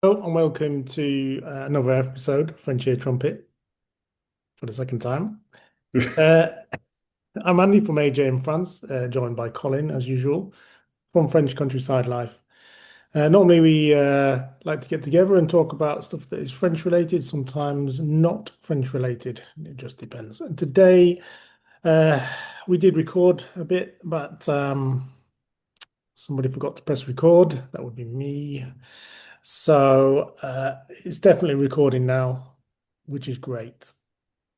Hello and welcome to another episode of French Trumpet for the second time. Uh, I'm Andy from AJ in France, joined by Colin as usual from French Countryside Life. Normally we like to get together and talk about stuff that is French related, sometimes not French related. It just depends. And today uh, we did record a bit, but somebody forgot to press record. That would be me. So it's definitely recording now, which is great.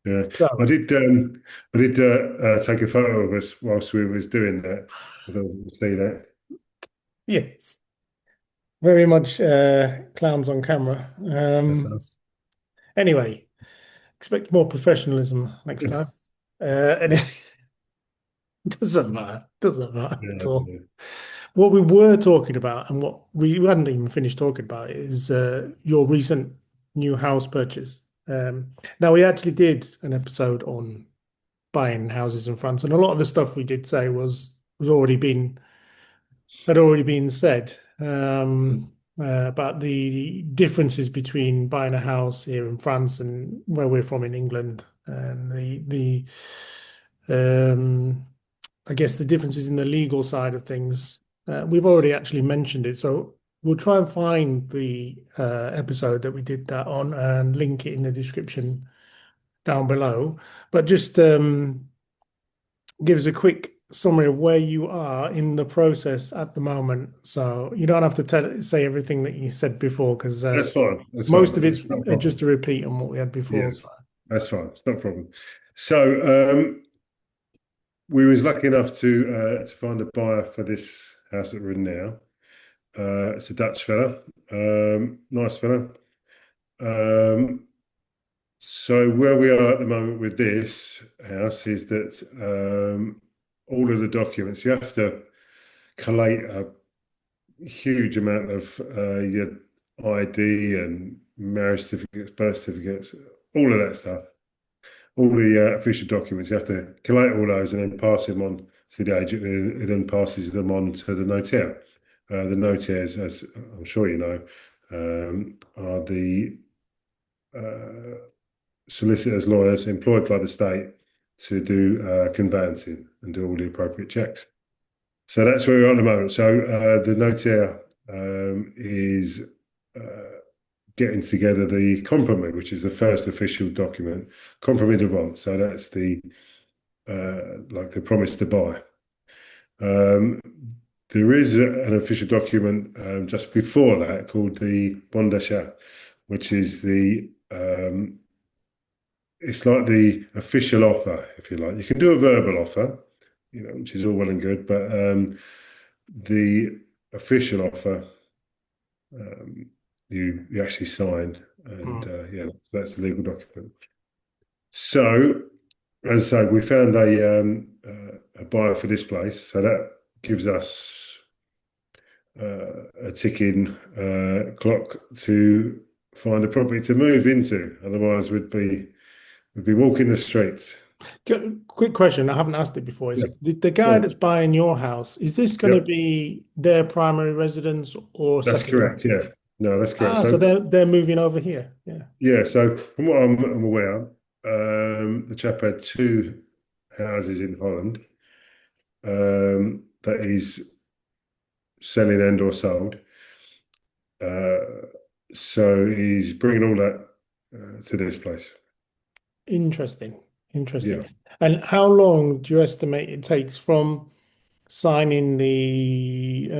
Yeah, I So did. I did take a photo of us whilst we was doing that. I thought you could see that. yes, very much clowns on camera. That's us. Anyway, expect more professionalism next time. And it doesn't matter. Doesn't matter Yeah, at all. yeah. What we were talking about and what we hadn't even finished talking about is your recent new house purchase. Now we actually did an episode on buying houses in France, and a lot of the stuff we did say was already been had already been said about the differences between buying a house here in France and where we're from in England, and um, I guess the differences in the legal side of things. We've already actually mentioned it, so we'll try and find the episode that we did that on and link it in the description down below. But just give us a quick summary of where you are in the process at the moment. So you don't have to say everything that you said before because That's fine. That's most fine. of it's It's not a just problem. a repeat on what we had Yeah, before. So. that's fine. It's not a problem. So we was lucky enough to find a buyer for this house that we're in now. It's a Dutch fella, nice fella. Um, so where we are at the moment with this house is that all of the documents you have to collate a huge amount of your ID and marriage certificates, birth certificates, all of that stuff, all the official documents. You have to collate all those and then pass them on to the agent, who then passes them on to the notaire. The notaires, as I'm sure you know, are the solicitors, lawyers employed by the state to do conveyancing and do all the appropriate checks. So that's where we are at the moment. So the notaire is uh, getting together the compromise, which is the first official document, compromise de vente. So that's the like the promise to buy. Um, there is an official document just before that called the bon d'achat, which is the it's like the official offer, if you like. You can do a verbal offer, which is all well and good, but the official offer um, you actually sign, and Mm. yeah, that's the legal document. So, as I say, we found a buyer for this place, so that gives us a ticking clock to find a property to move into. Otherwise, we'd be walking the streets. Quick question, I haven't asked it before. Is Yeah. the guy Well, that's buying your house, is this going to yep, be their primary residence or that's second correct. residence? Yeah, no, that's correct. Ah, so So they're moving over here. Yeah. yeah, so from what I'm aware, the chap had two houses in Holland that he's selling and or sold. Uh, so he's bringing all that to this place. Interesting. Yeah, Interesting. And how long do you estimate it takes from signing the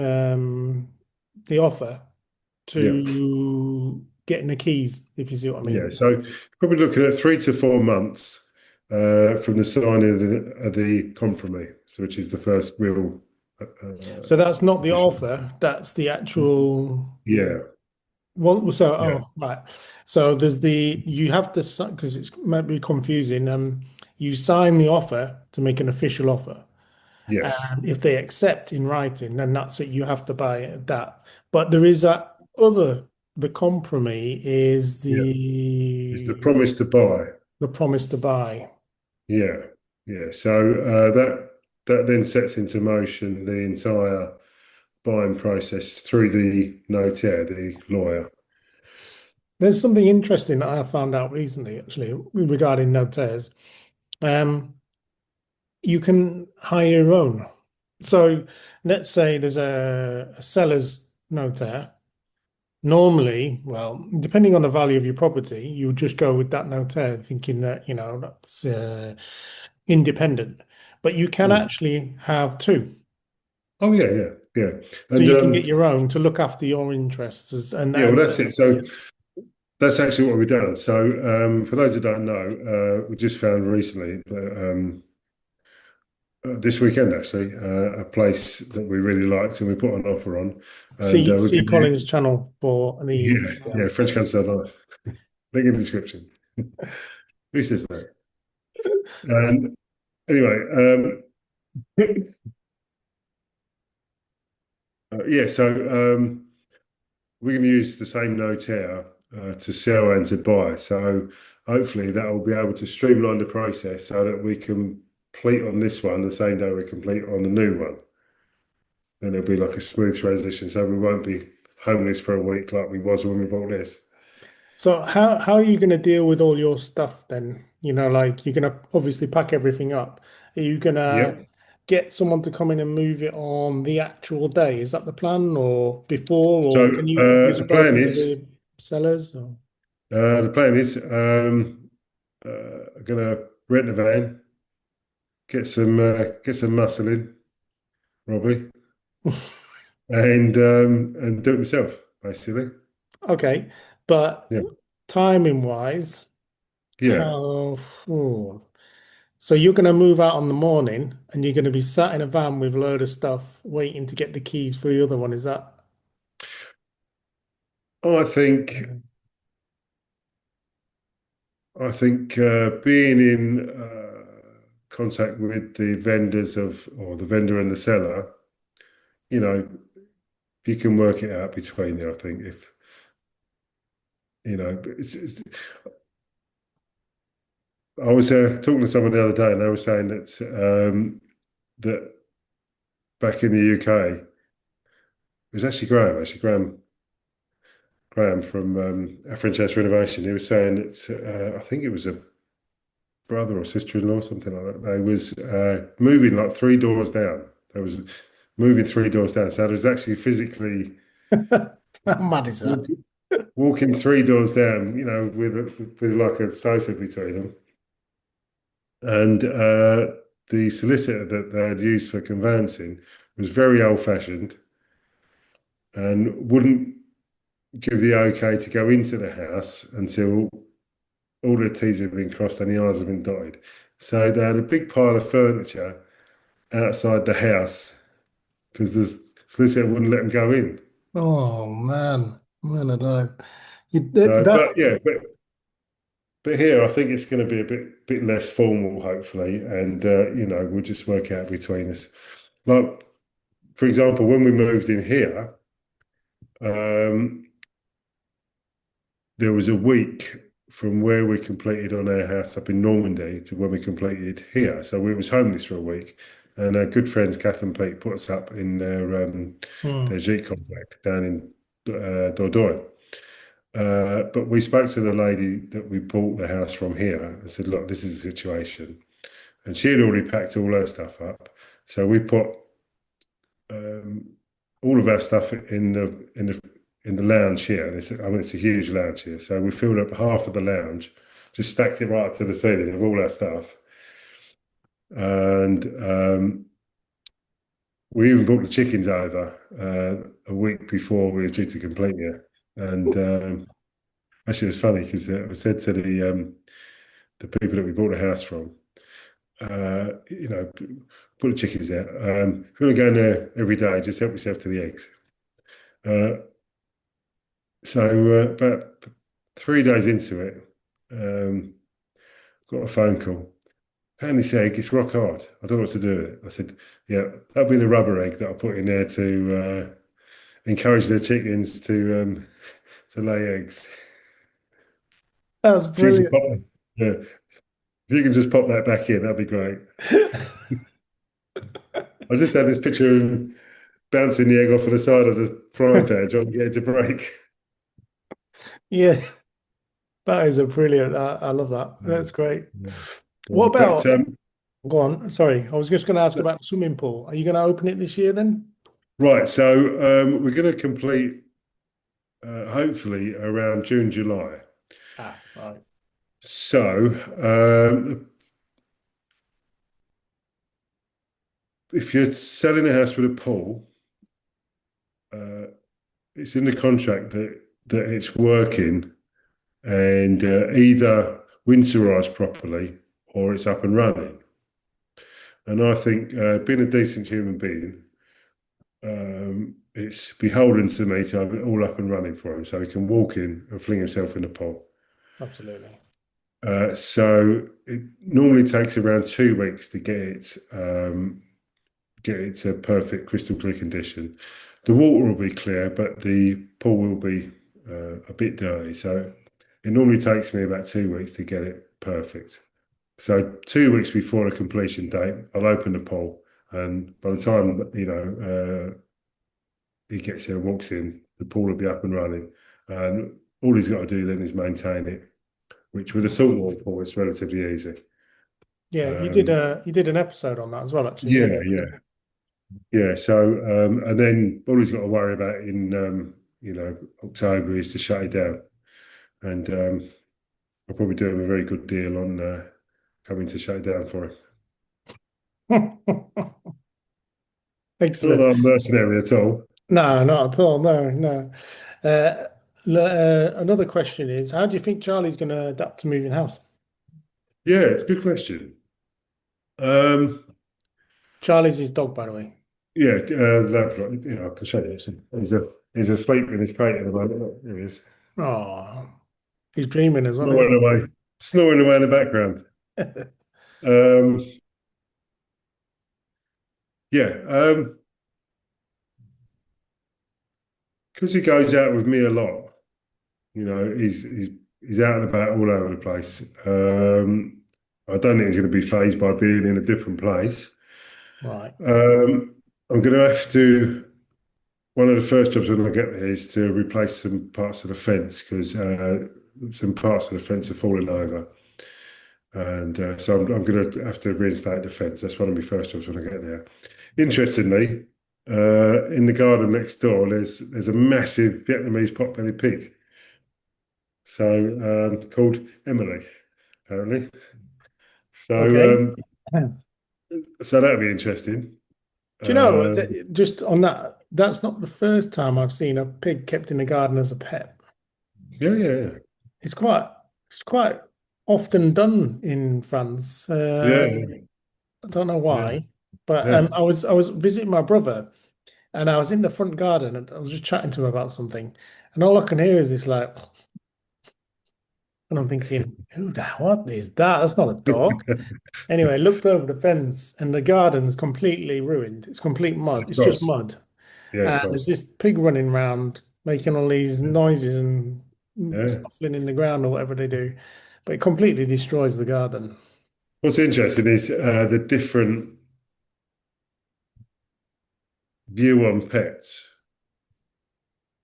offer yeah, to getting the keys, if you see what I yeah. mean? So probably looking at 3 to 4 months from the signing of the compromise, so which is the first real. So that's not the offer, that's the actual Yeah, well, so yeah, right. So there's the you have to because it's might be confusing. You sign the offer to make an official offer. yes, And if they accept in writing, then that's it. You have to buy it at that. But there is that other, the compromise is yeah. It's the promise to buy. the promise to buy. Yeah, yeah. So that then sets into motion the entire buying process through the notaire, the lawyer. There's something interesting that I found out recently, actually, regarding no tears. Um, you can hire your own. So let's say there's a seller's no tear. Normally, well, depending on the value of your property, you would just go with that no tear, thinking that, that's independent. But you can Mm. actually have two. Oh yeah, yeah, yeah. So And you can get your own to look after your interests yeah, well, that's and it. So that's actually what we've done. So for those that don't know, we just found recently, this weekend actually, a place that we really liked and we put an offer on, and see we've see been here. Colin's channel for the Yeah, yeah, details. French Council Life. Link in the description. Who says that? And anyway, yeah, so we're going to use the same notaire to sell and to buy. So hopefully that will be able to streamline the process so that we can complete on this one the same day we complete on the new one. Then it'll be like a smooth transition. So we won't be homeless for a week like we was when we bought this. So how are you going to deal with all your stuff then? Like you're going to obviously pack everything up. Are you going to Yep. get someone to come in and move it on the actual day? Is that the plan, or before, So or have you the plan spoken to is the sellers? Or? the plan is going to rent a van, get some muscle in, Robbie, and do it myself, basically. Okay, but Yeah. timing wise, Yeah. how? So you're going to move out on the morning, and you're going to be sat in a van with a load of stuff, waiting to get the keys for the other one. Is that? I think being in contact with the vendors or the vendor and the seller, you know, you can work it out between you. I think if I was talking to someone the other day and they were saying that back in the UK, it was actually Graham from French House Renovation. He was saying that I think it was a brother or sister-in-law, something like that. They was moving like three doors down. They was moving three doors down. So there was actually physically How mad is that? walk, walking three doors down, with like a sofa between them. And the solicitor that they had used for conveyancing was very old-fashioned and wouldn't give the okay to go into the house until all the T's have been crossed and the I's have been dotted. So they had a big pile of furniture outside the house because the solicitor wouldn't let them go in. Oh man, I don't. So, That. but yeah, but here I think it's going to be a bit less formal, hopefully, and we'll just work out between us. Like for example, when we moved in here, um, there was a week from where we completed on our house up in Normandy to when we completed here. So we was homeless for a week, and our good friends Kath and Pete put us up in their Hmm. Jeep complex down in Dordogne. But we spoke to the lady that we bought the house from here and said, "Look, this is the situation," and she had already packed all her stuff up. So we put um, all of our stuff in the lounge here. And it's a huge lounge here. So we filled up half of the lounge, just stacked it right up to the ceiling of all our stuff. And we even brought the chickens over a week before we were due to complete here. And actually, it's funny because I said to the people that we bought the house from, put the chickens out. If you want to go in there every day, just help yourself to the eggs. Uh, so about 3 days into it, got a phone call. Found this egg, it's rock hard. I don't know what to do with it. I said, yeah, that'll be the rubber egg that I'll put in there to encourage the chickens to lay eggs. That's If you can just brilliant. pop, yeah, if you can just pop that back in, that'd be great. I just had this picture of him bouncing the egg off of the side of the frying pan, trying to get it to break. Yeah. That is a brilliant. I love that. Mm, That's great. yeah. What But about, go on. Sorry, I was just going to ask about the swimming pool. Are you going to open it this year then? right, so we're going to complete hopefully around June, July. Ah, right. So if you're selling a house with a pool, uh, it's in the contract that it's working and either winterized properly or it's up and running. And I think being a decent human being, it's beholden to me to have it all up and running for him so he can walk in and fling himself in the pool. Absolutely. So it normally takes around 2 weeks to get it to perfect crystal clear condition. The water will be clear, but the pool will be a bit dirty. So it normally takes me about 2 weeks to get it perfect. So 2 weeks before the completion date, I'll open the pool, and by the time he gets here and walks in, the pool will be up and running, and all he's got to do then is maintain it, which with a saltwater pool is relatively easy. Yeah, Um, you did an episode on that as well, actually, yeah, didn't yeah, yeah. So and then all he's got to worry about in October is to shut it down, and I'll probably do him a very good deal on coming to shut it down for him. you? Not Excellent. that I'm mercenary at all. No, not at all. No, no. Uh, Another question is, how do you think Charlie's going to adapt to moving house? Yeah, it's a good question. Um, Charlie's his dog, by the way. yeah, Labrador, I can show you. He's asleep in his crate at the moment. Look, there he is, Oh, he's dreaming as well, isn't snoring away in the background. he? Um, yeah, because he goes out with me a lot. He's out and about all over the place. I don't think he's going to be phased by being in a different place. Right. I'm going to have to. One of the first jobs when I get there is to replace some parts of the fence because some parts of the fence are falling over, and so I'm going to have to reinstate the fence. That's one of my first jobs when I get there. Interestingly, in the garden next door, there's a massive Vietnamese potbelly pig, so called Emily, apparently. Okay. So Do so that'll be interesting. you know, Um, just on that, that's not the first time I've seen a pig kept in the garden as a pet. yeah, yeah, It's quite, it's quite often done in France. yeah, yeah, I don't know yeah, why, but yeah. I was visiting my brother, and I was in the front garden, and I was just chatting to him about something, and all I can hear is this like, and I'm thinking, what is that? That's not a dog. Anyway, I looked over the fence, and the garden's completely ruined. It's complete mud. Of It's just course, mud. yeah, of And there's course, this pig running around making all these noises and yeah. snuffling in the ground or whatever they do. But it completely destroys the garden. What's interesting is the different view on pets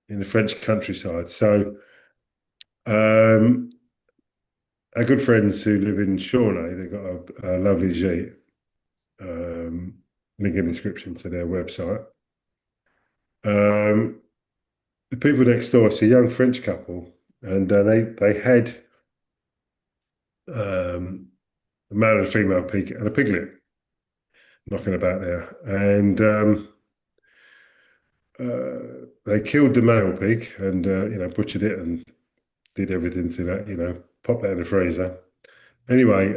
in the French countryside. So, um, our good friends who live in Chauray, they've got a lovely gîte. Um, link in the description to their website. Um, the people next door, it's a young French couple, and they had a male and a female pig and a piglet knocking about there, and they killed the male pig and butchered it and did everything to that, pop that in the freezer. Anyway,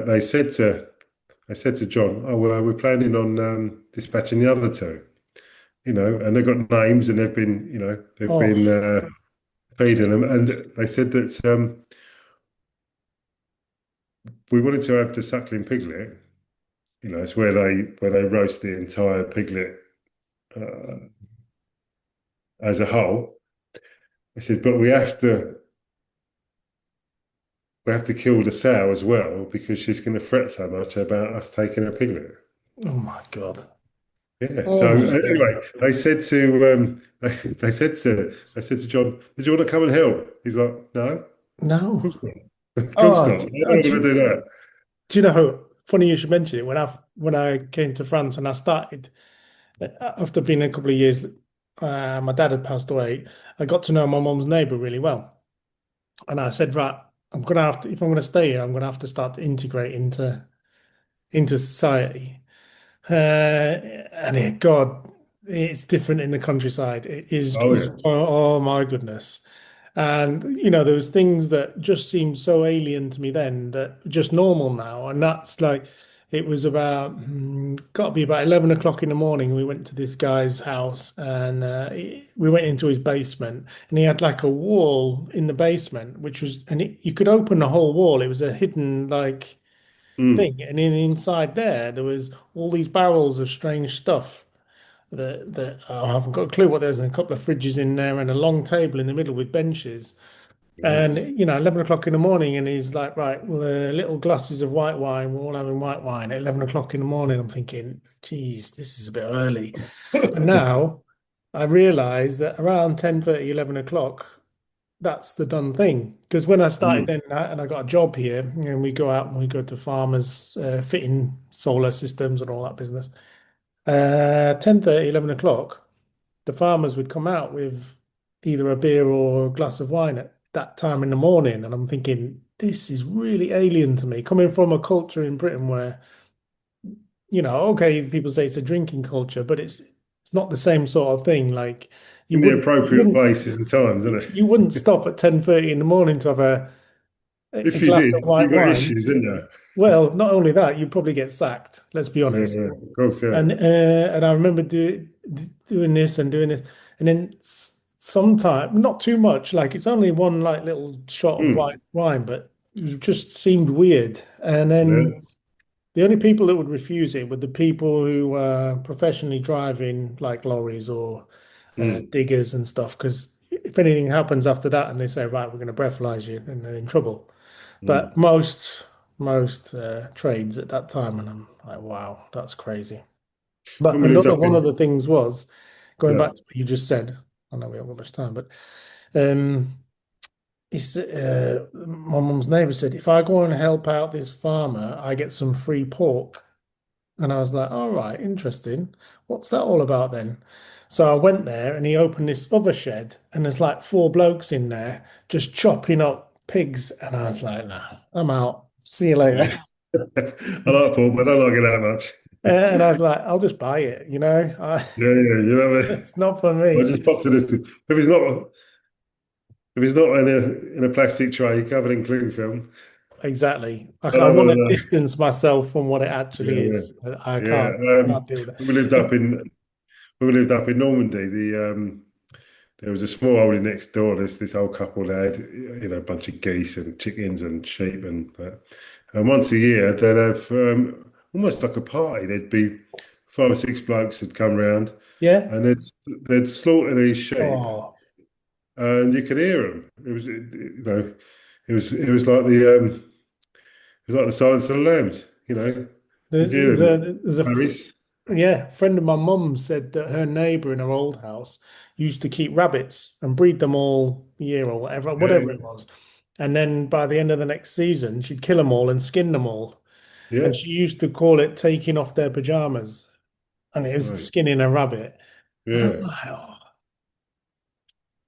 they said to John, "Oh well, we're planning on dispatching the other two, and they've got names and they've Oh, been feeding them, and they said that we wanted to have the suckling piglet. It's where they roast the entire piglet uh, as a whole." They said, "But we have to kill the sow as well because she's going to fret so much about us taking a piglet." oh my God. Yeah. Oh So my God. anyway, they said to John, "Did you want to come and help?" He's like, "No." No. Of course not. Of course Oh, not. I'm not going to do that. do you know, funny you should mention it. When I came to France and I started, after being a couple of years, my dad had passed away. I got to know my mum's neighbour really well. And I said, right, I'm gonna have to, if I'm gonna stay here, I'm gonna have to start to integrate into society. And God, it's different in the countryside. Oh yeah. Oh my goodness. And there was things that just seemed so alien to me then that just normal now. And that's like it was about got to be about 11 o'clock in the morning. We went to this guy's house and we went into his basement and he had like a wall in the basement, which was you could open the whole wall. It was a hidden like Mm, thing. And inside there was all these barrels of strange stuff that I haven't got a clue what there's, and a couple of fridges in there and a long table in the middle with benches. And nice. 11 o'clock in the morning, and he's like, right, well, little glasses of white wine. We're all having white wine at 11 o'clock in the morning. I'm thinking, geez, this is a bit early. And now I realize that around 10:30, 11 o'clock, that's the done thing. Because when I started Mm, then, and I got a job here, and we go out and we go to farmers fitting solar systems and all that business. 10:30, 11 o'clock, the farmers would come out with either a beer or a glass of wine at that time in the morning. And I'm thinking, this is really alien to me, coming from a culture in Britain where, okay, people say it's a drinking culture, but it's not the same sort of thing. Like you in the wouldn't you appropriate wouldn't places and times, isn't you wouldn't it? stop at 10:30 in the morning to have a If you glass did, of you white got wine. issues, didn't you? Well, not only that, you'd probably get sacked, let's be Yeah, honest. yeah, of course, yeah. And I remember doing this and doing this, and then sometime, not too much, like it's only one like little shot of white Mm, wine, but it just seemed weird. And then yeah. the only people that would refuse it were the people who were professionally driving like lorries or Mm, diggers and stuff. Because if anything happens after that, and they say, right, we're going to breathalyze you, then they're in trouble. But mm. most trades at that time, and I'm like, wow, that's crazy. But When we lived another up one of in, the things was going yeah, back to what you just said. I know we haven't got much time, but um, my mum's neighbour said if I go and help out this farmer, I get some free pork. And I was like, all right, interesting. What's that all about then? So I went there and he opened this other shed and there's like four blokes in there just chopping up pigs. And I was like, nah, I'm out. See you later. yeah. I like pork, but I don't like it that much. And I was like, I'll just buy it, Yeah, yeah, you know what I mean? it's not for I me. just popped to this. If it's not in a plastic tray covered in cling film, Exactly. I I don't want want to to know. distance myself from what it actually Yeah, is. I yeah, yeah. can't deal with When we lived it. up in when we lived up in Normandy, there was a small hole next door. This old couple that had, a bunch of geese and chickens and sheep and that. And once a year, they'd have almost like a party. There'd be five or six blokes that come round, Yeah. and they'd slaughter these sheep, Oh, and you could hear them. It was like the Silence of the Lambs. You could hear there's them. there's a Paris. yeah, a friend of my mum said that her neighbour in her old house used to keep rabbits and breed them all year or whatever Yeah, it was. And then by the end of the next season, she'd kill them all and skin them all. And yeah, she used to call it taking off their pajamas. And it is right. skinning a rabbit. And I'm Yeah, like, oh,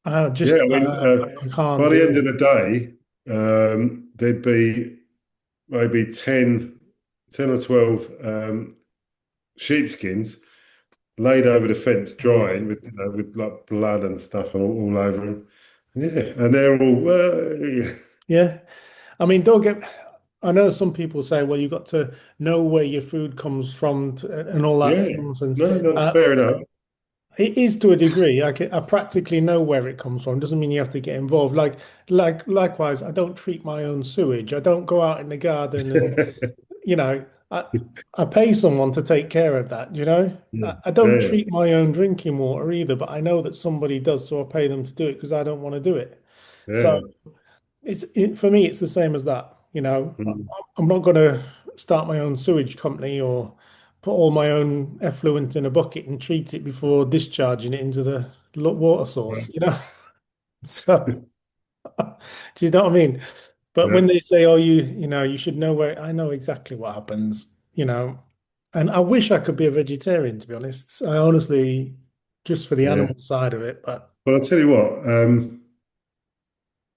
I yeah. just, I mean, I can't by the do end of it. the day, there'd be maybe 10 or 12 sheepskins laid over the fence, Yeah. drying with like blood and stuff all over them. Yeah, and they're all Yeah. I mean, I know some people say, well, you've got to know where your food comes from and all that yeah. nonsense. No, no, it's Uh, fair enough. it is to a degree. I practically know where it comes from. Doesn't mean you have to get involved. Likewise, I don't treat my own sewage. I don't go out in the garden and, you know, I pay someone to take care of that, Yeah, I don't yeah, treat my own drinking water either, but I know that somebody does, so I pay them to do it because I don't want to do it. So yeah. for me, it's the same as that. Mm. I'm not going to start my own sewage company or put all my own effluent in a bucket and treat it before discharging it into the water source. Right. So Do you know what I mean? But Yeah, when they say, "Oh, you should know where," I know exactly what happens. And I wish I could be a vegetarian, to be honest. I honestly, just for the yeah. animal side of it, but But I'll tell you what,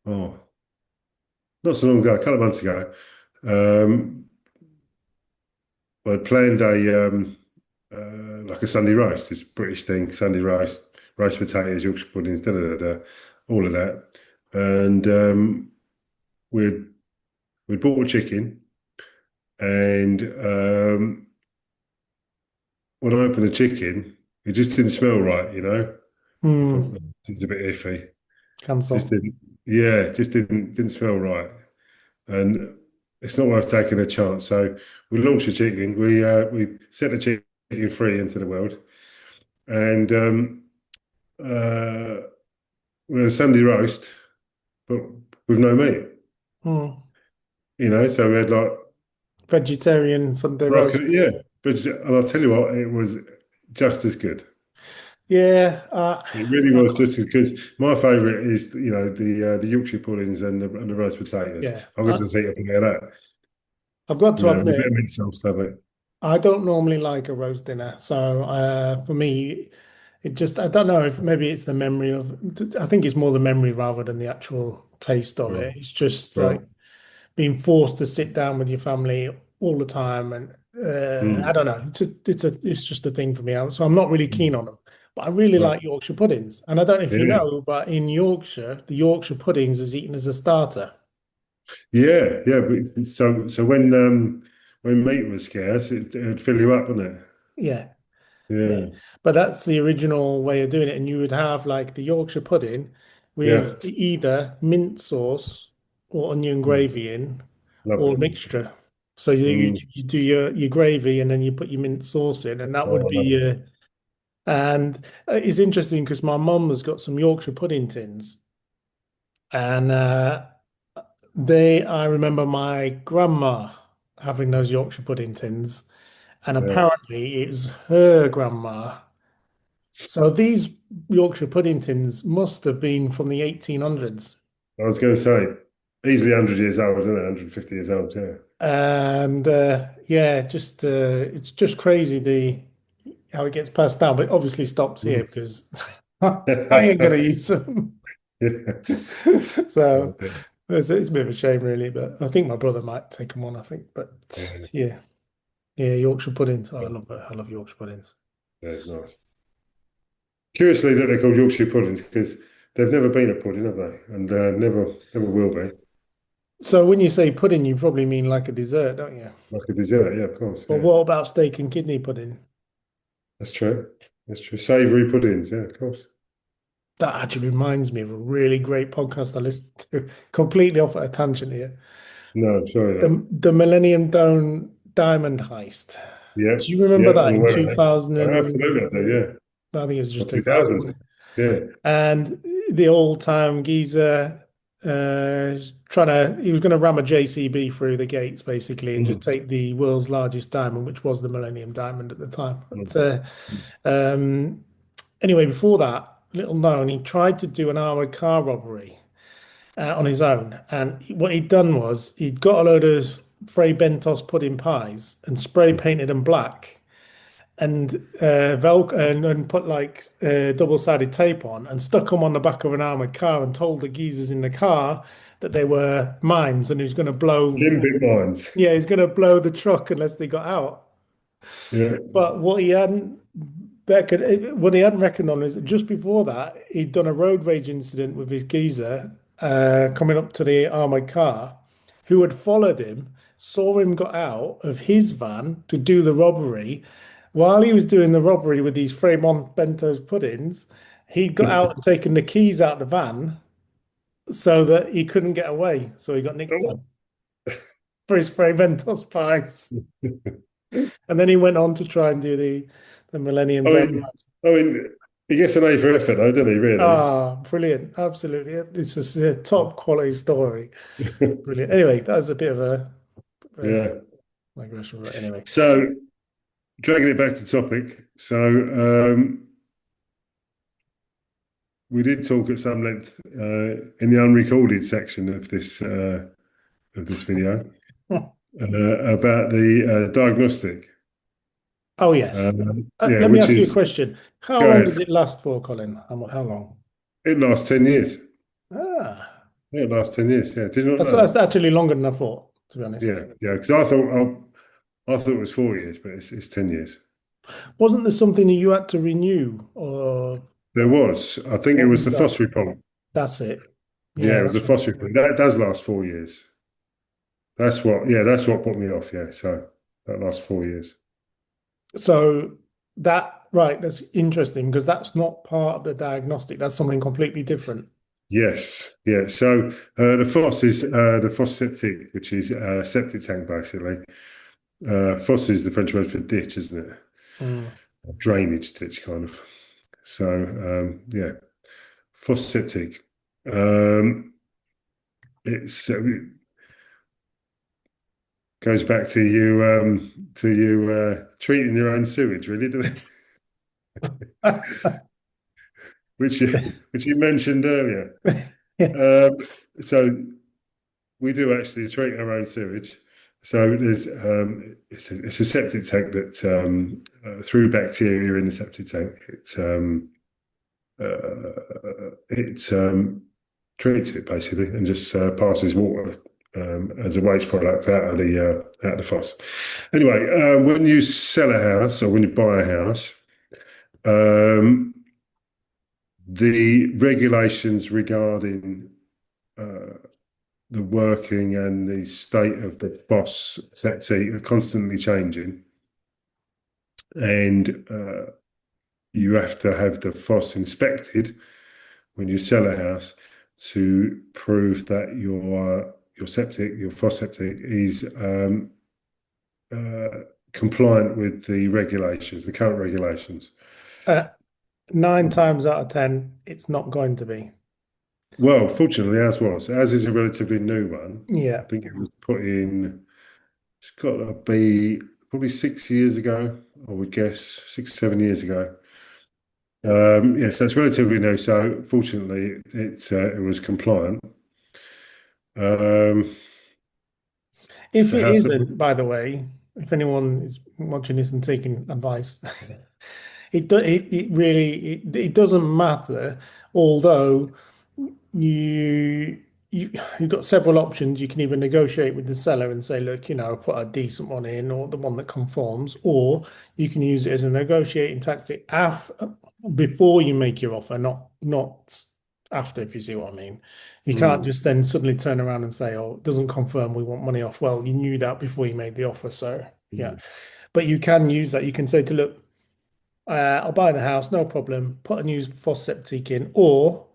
oh, not so long ago, a couple of months ago, um, I planned like a Sunday roast, this British thing, Sunday roast, roast potatoes, Yorkshire puddings, da da da da, all of that. And we'd we bought a chicken, and when I opened the chicken, it just didn't smell right, you know. I thought, hmm, "Oh, this is a bit iffy. Just cancel. didn't, yeah, just didn't smell right." And it's not worth taking a chance. So we launched the chicken. We set the chicken free into the world, and uh, we had a Sunday roast, but with no meat. Hmm. So we had like Vegetarian Sunday roast. yeah, and I'll tell you what, it was just as good. Yeah, It really was just as good. My favourite is the Yorkshire puddings and the roast potatoes. yeah. I'm going to say up there that I've got to with a bit of admit, mint sauce, love it. I don't normally like a roast dinner. So for me, it just, I don't know if maybe it's the memory of, I think it's more the memory rather than the actual taste of Right, it. It's just right. like being forced to sit down with your family all the time. And I Mm, don't know, it's just a thing for me. So I'm not really keen mm, on them. But I really right. like Yorkshire puddings. And I don't know if you Yeah, know, but in Yorkshire, the Yorkshire puddings is eaten as a starter. yeah, yeah. But so when meat was scarce, it'd fill you up, wouldn't it? Yeah. Yeah. Yeah, But that's the original way of doing it. And you would have like the Yorkshire pudding with yeah. either mint sauce or onion Mm, gravy in or a lovely. mixture. So you, Mm, you do your gravy and then you put your mint sauce in, and that would oh, be lovely. and it's interesting because my mum has got some Yorkshire pudding tins, and I remember my grandma having those Yorkshire pudding tins, and Yeah. apparently it was her grandma. So these Yorkshire pudding tins must have been from the 1800s. I was going to say easily 100 years old, isn't it? 150 years old. Yeah. And yeah, just it's just crazy the how it gets passed down, but it obviously stops here Mm. because I ain't gonna use them. Yeah. So Okay. it's a bit of a shame, really. But I think my brother might take them on. I think, but Yeah. yeah, yeah, Yorkshire puddings. Oh, Yeah. I love Yorkshire puddings. That's nice. Curiously, that they're called Yorkshire puddings because they've never been a pudding, have they? And never will be. So when you say pudding, you probably mean like a dessert, don't you? Like a dessert, yeah, of course, But yeah. what about steak and kidney pudding? That's true. That's true. Savoury puddings, yeah, of course. That actually reminds me of a really great podcast I listened to, completely off at a tangent here. No, sorry, not. The Millennium Dome Diamond Heist. Yeah, Do you remember yeah, that I'm in aware of that. 2000 Absolutely, I do, yeah. I think it was Or just 2000, 2000. wasn't it? Yeah. And the old time geezer he was going to ram a JCB through the gates basically and just Mm, take the world's largest diamond, which was the Millennium Diamond at the time. mm, But um, anyway, before that, little known, he tried to do an armored car robbery on his own. And what he'd done was he'd got a load of Fray Bentos pudding pies and spray painted them black and and put like double-sided tape on and stuck them on the back of an armored car and told the geezers in the car that they were mines and he was going to blow. Limbic lines. Yeah, he's going to blow the truck unless they got out. Yeah. But what he hadn't reckoned on is that just before that, he'd done a road rage incident with his geezer coming up to the armored car, who had followed him, saw him got out of his van to do the robbery. While he was doing the robbery with these Fremont Bentos puddings, he'd got out and taken the keys out of the van so that he couldn't get away. So he got nicked for his Fray Bentos pies. And then he went on to try and do the Millennium I Dome. mean, I mean, he gets an A for effort, though, doesn't he, really? Ah, brilliant. Absolutely. This is a top quality story. Brilliant. Anyway, that was a bit of a Yeah. digression, but anyway. So, dragging it back to topic. So, we did talk at some length in the unrecorded section of this video about the diagnostic. Oh, yes. Yeah, Let me which ask you a is question. How go long does ahead. it last for, Colin? How long? It lasts 10 years. Ah, Yeah, it lasts 10 years. Yeah, did you not that's know? actually longer than I thought, to be honest. Yeah, yeah. Because I thought it was 4 years, but it's 10 years. Wasn't there something you had to renew, or There was. I think it what was was the that? phosphorus pump. That's it. Yeah, Yeah, it was the that's right. phosphorus pump. That does last 4 years. That's what. Yeah, that's what put me off. Yeah, so that lasts 4 years. So that, right, that's interesting because that's not part of the diagnostic. That's something completely different. Yes, yeah. So the FOSS is the FOSS septic, which is septic tank basically. FOSS is the French word for ditch, isn't it? Mm. Drainage ditch, kind of. So yeah, FOSS septic. Um, it's goes back to you treating your own sewage, really, doesn't it? Which you mentioned earlier. Yes. Um, so we do actually treat our own sewage. So it's a septic tank that through bacteria in the septic tank it treats it basically and just passes water as a waste product out of the foss. Anyway, when you sell a house or when you buy a house, um, the regulations regarding uh, the working and the state of the FOSS septic are constantly changing, and you have to have the FOSS inspected when you sell a house to prove that your septic, your FOSS septic, is uh, compliant with the regulations, the current regulations. Uh, nine times out of 10, it's not going to be. Well, fortunately, as is a relatively new one. I Yeah. think it was put in. It's got to be probably 6 years ago, I would guess, 6, 7 years ago. Yes, that's relatively new. So fortunately, it was compliant. Um, If the it house that we, isn't, by the way, if anyone is watching this and taking advice, it really it doesn't matter. Although you you've got several options. You can either negotiate with the seller and say, look, put a decent one in or the one that conforms, or you can use it as a negotiating tactic before you make your offer, not after, if you see what I mean. You can't Hmm, just then suddenly turn around and say, oh, it doesn't confirm, we want money off. Well, you knew that before you made the offer, so yeah. hmm. But you can use that. You can say to look, I'll buy the house, no problem. Put a new FOSS septic in, or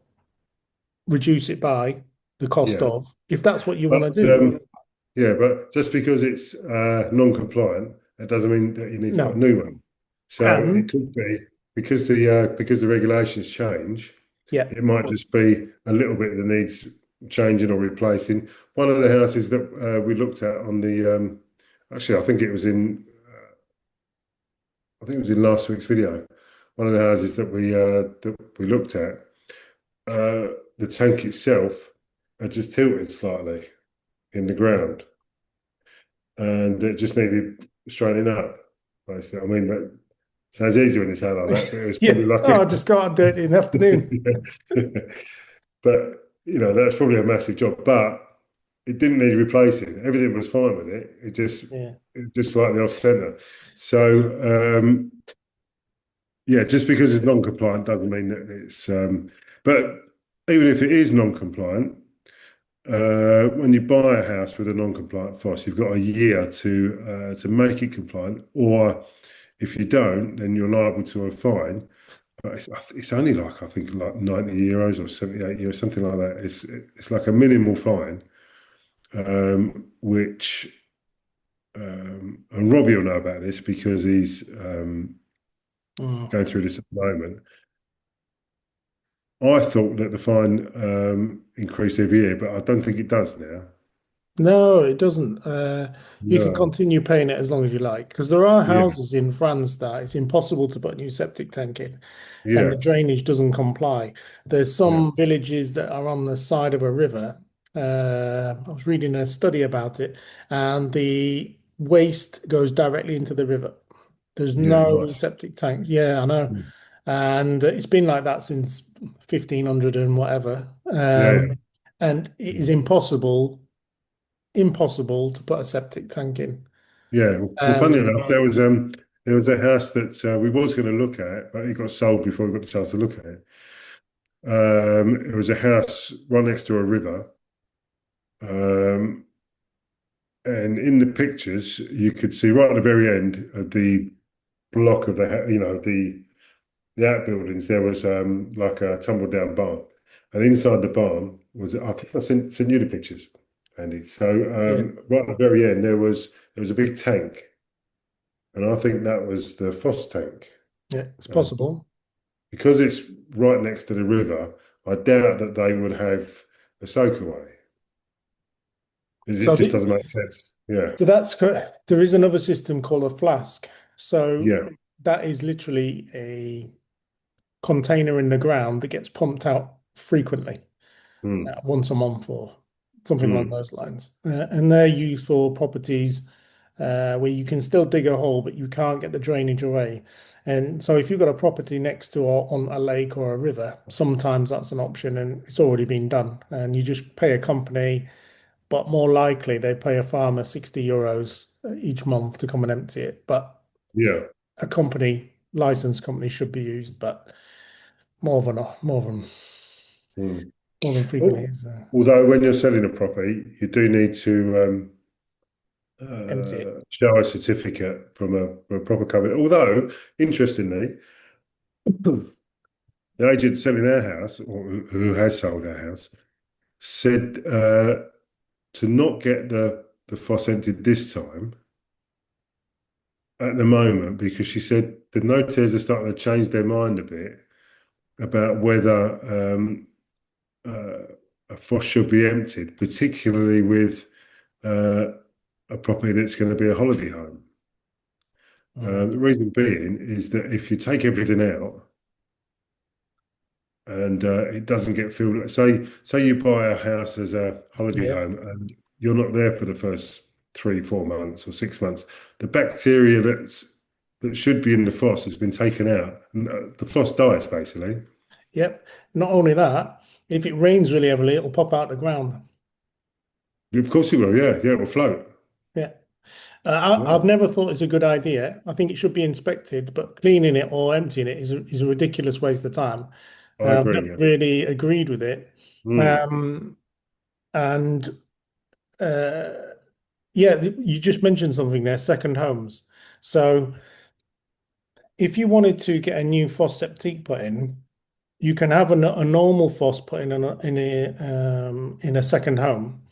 reduce it by the cost Yeah, of, if that's what you want but to do. yeah, but just because it's non-compliant, that doesn't mean that you need to put a No. new one. So it And could be because the regulations change. yeah, It might just be a little bit that needs changing or replacing. One of the houses that we looked at on the actually, I think it was in last week's video. One of the houses that we looked at, the tank itself had just tilted slightly in the ground, and it just needed straightening up. Basically, I mean, that sounds easy when you say it like that, but it was yeah. probably like Oh, I just got on dirty in the afternoon. a but that's probably a massive job. But it didn't need replacing. Everything was fine with it. Yeah. It just slightly off center. So yeah, just because it's non-compliant doesn't mean that it's. But even if it is non-compliant, when you buy a house with a non-compliant FOS, you've got a year to make it compliant. Or if you don't, then you're liable to a fine. But it's only like I think like €90 or €78, something like that. It's like a minimal fine, which and Robbie will know about this because he's Mm. going through this at the moment. I thought that the fine increased every year, but I don't think it does now. No, it doesn't. You can No. continue paying it as long as you like, because there are Yeah. houses in France that it's impossible to put a new septic tank in, and Yeah. the drainage doesn't comply. There's Yeah. some villages that are on the side of a river. I was reading a study about it, and the waste goes directly into the river. There's Yeah. no Nice. septic tank. Yeah, I know. Mm. And it's been like that since 1500 and whatever. Yeah. Yeah. And it is impossible to put a septic tank in. Yeah. Well, funny Um, enough, there was a house that we was going to look at, but it got sold before we got the chance to look at it. It was a house right next to a river. Um, and in the pictures, you could see right at the very end of the block of the outbuildings, there was like a tumble down barn, and inside the barn was I think I sent you the pictures, Andy. So yeah, right at the very end there was a big tank, and I think that was the Foss tank. yeah, it's Uh, possible. because it's right next to the river, I doubt that they would have a soakaway. It So, just doesn't make sense. Yeah, that's correct. There is another system called a flask. So yeah, that is literally a container in the ground that gets pumped out frequently, mm, once a month or something along mm, those lines. And they're used for properties where you can still dig a hole, but you can't get the drainage away. And so if you've got a property next to or on a lake or a river, sometimes that's an option and it's already been done. And you just pay a company, but more likely they pay a farmer 60 euros each month to come and empty it. But yeah. a company, licensed company should be used, but Mm. more than frequently Oh, is although when you're selling a property, you do need to empty it. show a certificate from a proper company. Although, interestingly, the agent selling our house, or who has sold our house, said to not get the foss emptied this time at the moment because she said the notaires are starting to change their mind a bit about whether uh, a foss should be emptied, particularly with uh, a property that's going to be a holiday home. Mm. The reason being is that if you take everything out and it doesn't get filled, say you buy a house as a holiday Yeah. home and you're not there for the first 3, 4 months or 6 months, the bacteria that should be in the foss has been taken out, and the foss dies basically. Yep. Not only that, if it rains really heavily, it'll pop out the ground. Of course it will, yeah, yeah, it will float. Yeah. Yeah, I've never thought it's a good idea. I think it should be inspected, but cleaning it or emptying it is a ridiculous waste of time. I Never agree. Yeah. really agreed with it. Mm, Um, and uh, yeah, you just mentioned something there, second homes. So if you wanted to get a new foss septic put in, you can have a normal foss put in a second home,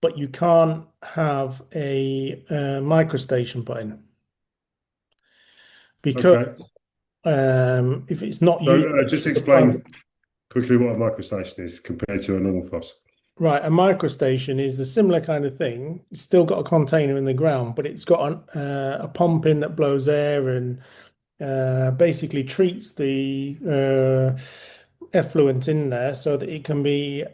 but you can't have a microstation put in because okay. if it's not So used just for private, explain quickly what a microstation is compared to a normal foss. right, a microstation is a similar kind of thing. It's still got a container in the ground, but it's got a pump in that blows air and basically treats the effluent in there so that it can be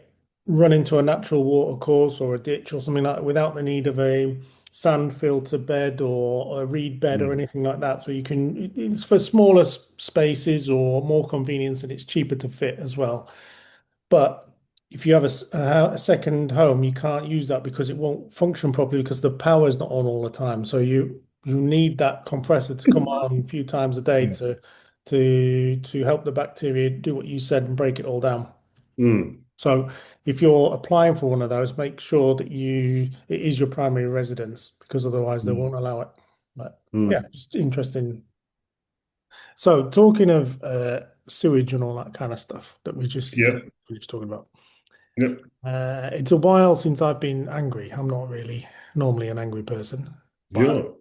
run into a natural water course or a ditch or something like that without the need of a sand filter bed or a reed bed or Mm, anything like that. So you can, it's for smaller spaces or more convenience and it's cheaper to fit as well. But if you have a second home, you can't use that because it won't function properly because the power is not on all the time. So you need that compressor to come on a few times a day yeah. to help the bacteria do what you said and break it all down. Mm, So if you're applying for one of those, make sure that it is your primary residence because otherwise they mm, won't allow it. But yeah, mm. just interesting. So talking of sewage and all that kind of stuff that Yep, we just talking about. yep, It's a while since I've been angry. I'm not really normally an angry person, you're but not.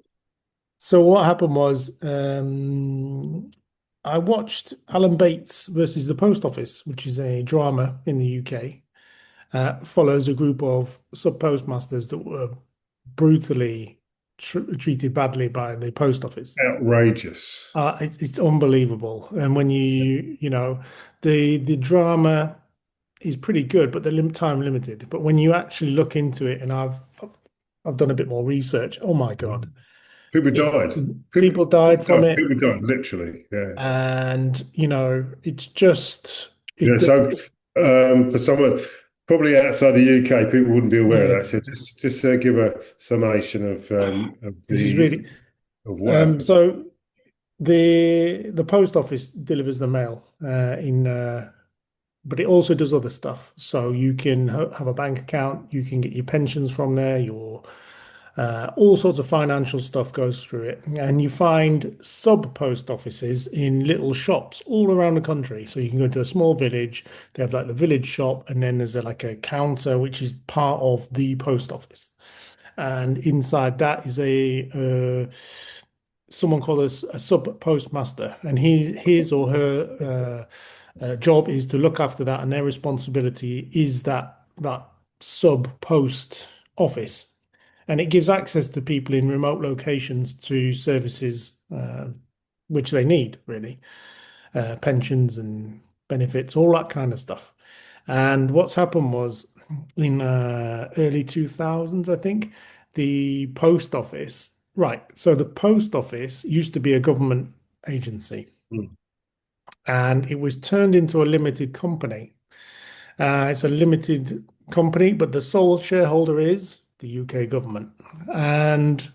so what happened was I watched Alan Bates versus the Post Office, which is a drama in the UK. follows a group of sub postmasters that were brutally treated badly by the post office. Outrageous. It's unbelievable. And when the drama is pretty good, but the time limited. But when you actually look into it, and I've done a bit more research. Oh my God, People it's died. People, people died from it, people died, literally. Yeah. and it's just Yeah. it. So for someone probably outside the UK, people wouldn't be aware of Yeah, that. So just give a summation of this is the really of what happened. so. The post office delivers the mail but it also does other stuff. So you can have a bank account, you can get your pensions from there, your all sorts of financial stuff goes through it. And you find sub post offices in little shops all around the country. So you can go to a small village, they have like the village shop, and then there's like a counter which is part of the post office. And inside that is a someone called a sub postmaster, and his or her job is to look after that, and their responsibility is that sub post office, and it gives access to people in remote locations to services which they need, really, pensions and benefits, all that kind of stuff. And what's happened was in early 2000s, I think, the post office, right. So the post office used to be a government agency Mm. and it was turned into a limited company. It's a limited company, but the sole shareholder is the UK government. And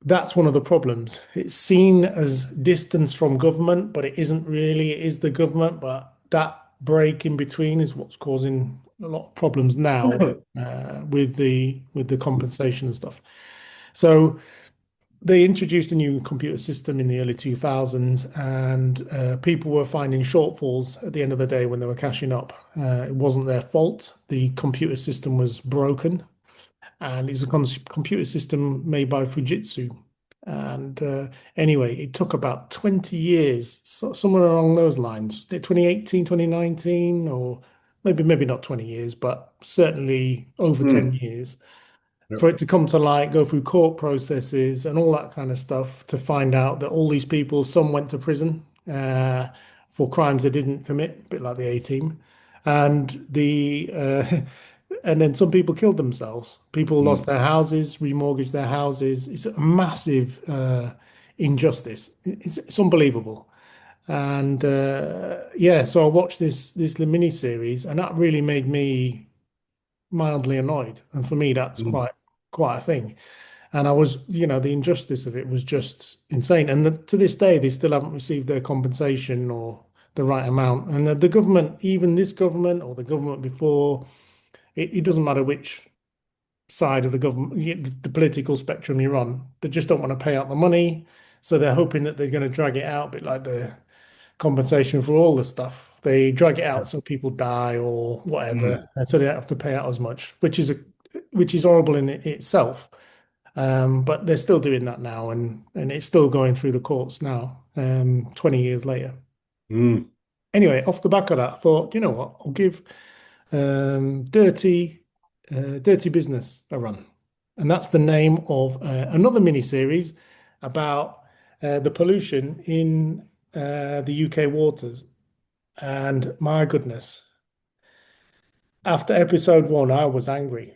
that's one of the problems. It's seen as distance from government, but it isn't really. It is the government, but that break in between is what's causing a lot of problems now with the compensation and stuff. So they introduced a new computer system in the early 2000s, and people were finding shortfalls at the end of the day when they were cashing up. It wasn't their fault. The computer system was broken, and it's a computer system made by Fujitsu. And anyway, it took about 20 years, somewhere along those lines, 2018, 2019, or maybe not 20 years, but certainly over 10 Mm. years for Yep. it to come to light, go through court processes and all that kind of stuff to find out that all these people, some went to prison for crimes they didn't commit, a bit like the A-Team, and and then some people killed themselves. People lost Mm. their houses, remortgaged their houses. It's a massive injustice. It's unbelievable. And yeah, so I watched this mini series, and that really made me mildly annoyed. And for me, that's Mm. quite a thing. And the injustice of it was just insane. And to this day, they still haven't received their compensation or the right amount. And the government, even this government or the government before, it doesn't matter which side of the government, the political spectrum you're on, they just don't want to pay out the money. So they're hoping that they're going to drag it out, a bit like the compensation for all the stuff. They drag it out so people die or whatever, Mm. and so they don't have to pay out as much, which is horrible in itself. But they're still doing that now, and it's still going through the courts now, 20 years later. Mm. Anyway, off the back of that, I thought, you know what, I'll give Dirty Business a run. And that's the name of another mini series about the pollution in the UK waters. And my goodness, after episode one, I was angry.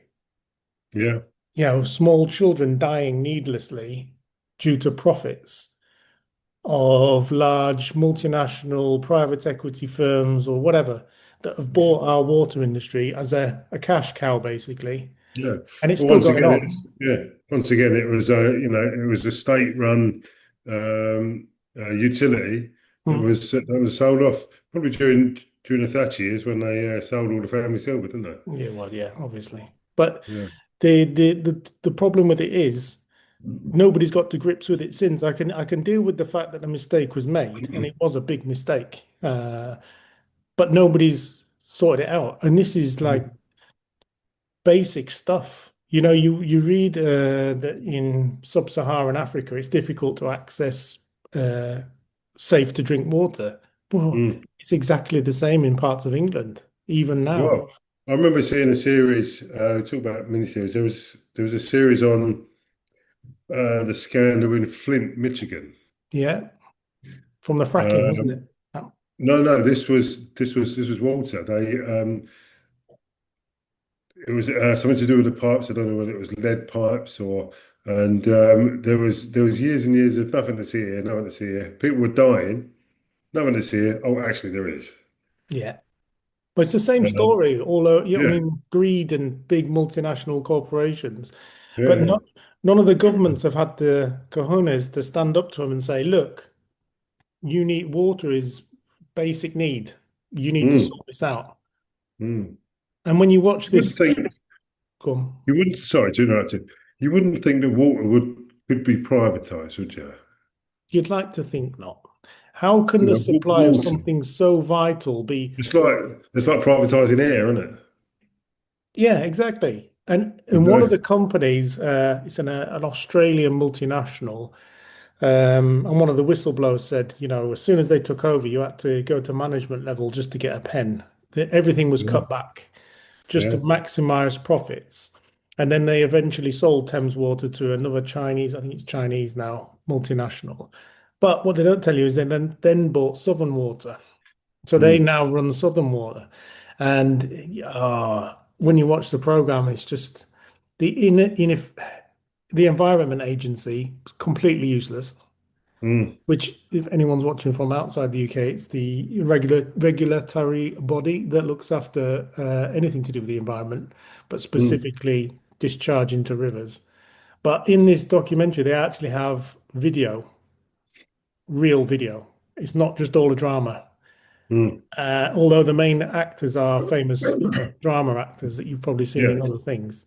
Yeah. Small children dying needlessly due to profits of large multinational private equity firms or whatever that have bought our water industry as a cash cow, basically. Yeah. And it's Well, still once going again, on. it's yeah. Once again, it was a state-run utility Hmm. that was sold off probably during the Thatcher years when they sold all the family silver, didn't they? Yeah, well, yeah, obviously. But Yeah. the problem with it is nobody's got to grips with it since. I can deal with the fact that a mistake was made, and it was a big mistake. But nobody's sorted it out. And this is like basic stuff. You read that in sub-Saharan Africa, it's difficult to access uh, safe to drink water. Well, Mm. it's exactly the same in parts of England, even As now. well. I remember seeing a series. Talk about miniseries. There was a series on the scandal in Flint, Michigan. Yeah, from the fracking, wasn't it? Um, Oh, no, no, this was Walter. It was something to do with the pipes. I don't know whether it was lead pipes or. And there was years and years of nothing to see here, nothing to see here. People were dying, nothing to see here. Oh, actually, there is. yeah. But it's the same Um, story, although, yeah, I yeah, mean, greed and big multinational corporations. But yeah, none of the governments have had the cojones to stand up to them and say, look, you need water is basic need. You need to mm, sort this out. mm. And when you watch You wouldn't this, think come, you wouldn't. Sorry to interrupt you. You wouldn't think that water could be privatized, would you? you'd like to think not. How can You the know, supply of water. something so vital be? It's like privatizing air, isn't it? Yeah, exactly. There's And one of no. the companies, it's an Australian multinational. And one of the whistleblowers said, as soon as they took over, you had to go to management level just to get a pen. Everything was Yeah, cut back just to yeah. maximize profits. And then they eventually sold Thames Water to another Chinese, I think it's Chinese now, multinational. But what they don't tell you is they then bought Southern Water. So they Mm, now run Southern Water. And when you watch the program, it's just if the Environment Agency is completely useless. mm, Which, if anyone's watching from outside the UK, it's the regulatory body that looks after anything to do with the environment, but mm, specifically discharge into rivers. But in this documentary, they actually have video, real video. It's not just all a drama. mm. Although the main actors are famous, drama actors that you've probably seen Yeah. in other things.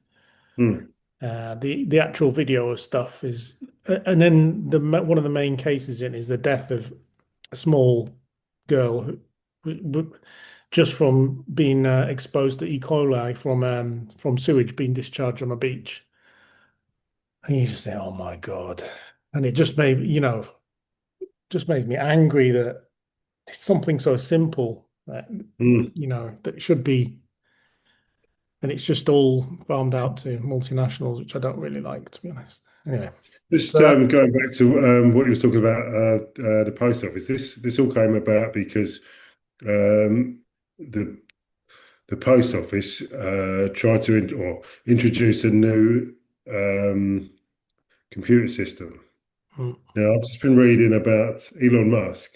Mm, The actual video of stuff is, and then one of the main cases in is the death of a small girl just from being exposed to E. coli from sewage being discharged on a beach. And you just say, "Oh my God!" And it just made me angry that something so simple that mm. that should be, and it's just all farmed out to multinationals, which I don't really like, to be honest. Anyway, Just so that going back to what you were talking about, the post office. This all came about because um, the the post office tried to or introduce a new um, computer system. mm, Now, I've just been reading about Elon Musk,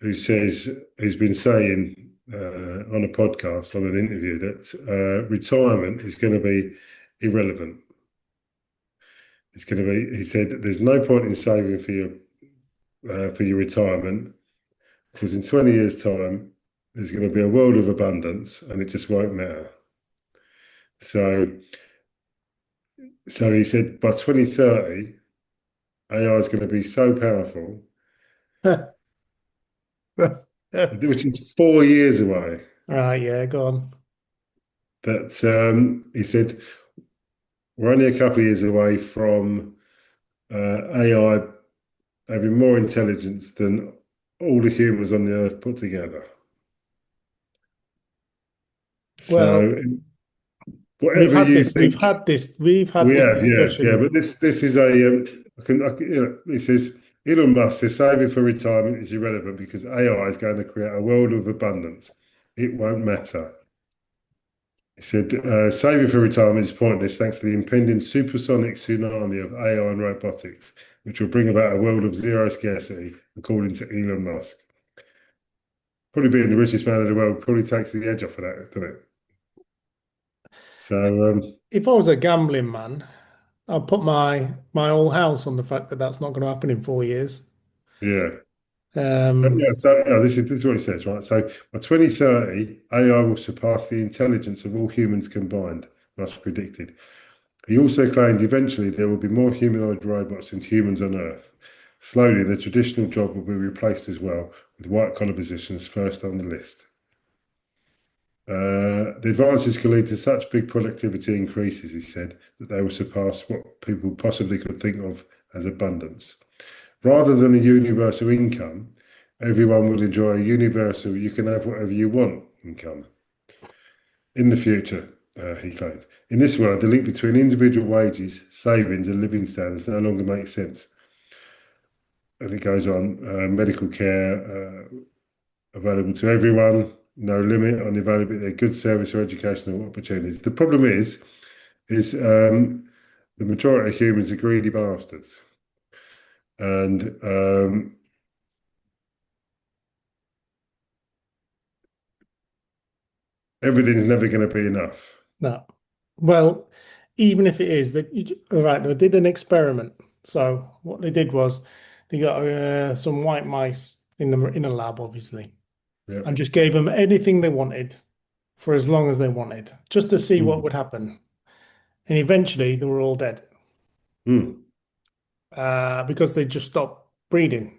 who says he's been saying on a podcast, on an interview, that retirement is going to be irrelevant. It's going to be, he said, that there's no point in saving for your retirement because in 20 years' time, there's going to be a world of abundance and it just won't matter. So, so he said by 2030, AI is going to be so powerful, which is 4 years away, right, yeah, go on. that he said we're only a couple of years away from AI having more intelligence than all the humans on the earth put together. Well, So whatever you we've think. had We this have, yeah, yeah. discussion. But this is a it says Elon Musk says saving for retirement is irrelevant because AI is going to create a world of abundance. It won't matter. He said saving for retirement is pointless thanks to the impending supersonic tsunami of AI and robotics, which will bring about a world of zero scarcity, according to Elon Musk. Probably being the richest man in the world probably takes the edge off of that, doesn't it? So If I was a gambling man, I'd put my whole house on the fact that that's not going to happen in 4 years. yeah. Um, Yeah, so yeah, this is what it says, right? So by 2030, AI will surpass the intelligence of all humans combined, that's predicted. He also claimed eventually there will be more humanoid robots than humans on Earth. Slowly, the traditional job will be replaced as well, with white-collar positions first on the list. The advances could lead to such big productivity increases, he said, that they will surpass what people possibly could think of as abundance. Rather than a universal income, everyone will enjoy a universal, you can have whatever you want income. In the future, he claimed, in this world, the link between individual wages, savings, and living standards no longer makes sense. And it goes on, medical care available to everyone, no limit on the availability of good service or educational opportunities. The problem is the majority of humans are greedy bastards, and everything's never going to be enough. No. Well, even if it is, all right, they did an experiment. So what they did was they got some white mice in a lab, obviously, Yeah. and just gave them anything they wanted for as long as they wanted, just to see what Mm. would happen. And eventually, they were all dead Mm. because they just stopped breeding,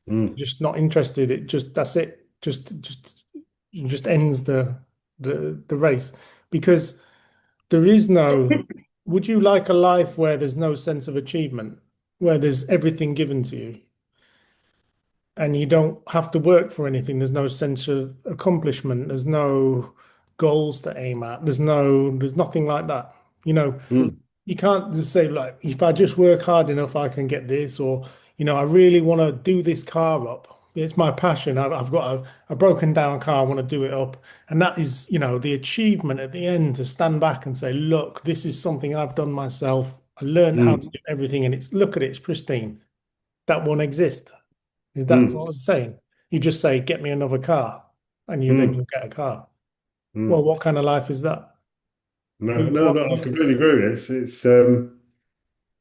Mm. just not interested. It just that's it. Just ends the race because there is no. Would you like a life where there's no sense of achievement, where there's everything given to you, and you don't have to work for anything? There's no sense of accomplishment. There's no goals to aim at. There's nothing like that. You know, Mm. you can't just say like, if I just work hard enough, I can get this, or I really want to do this car up. It's my passion. I've got a broken down car. I want to do it up, and that is, the achievement at the end to stand back and say, look, this is something I've done myself. I learned how to Mm. do everything, and look at it, it's pristine. That won't exist. Is that what I Mm. was saying? You just say, get me another car, and then Mm. you'll get a car. Well, Mm. what kind of life is that? No, Who you no, want? no, I completely agree with you.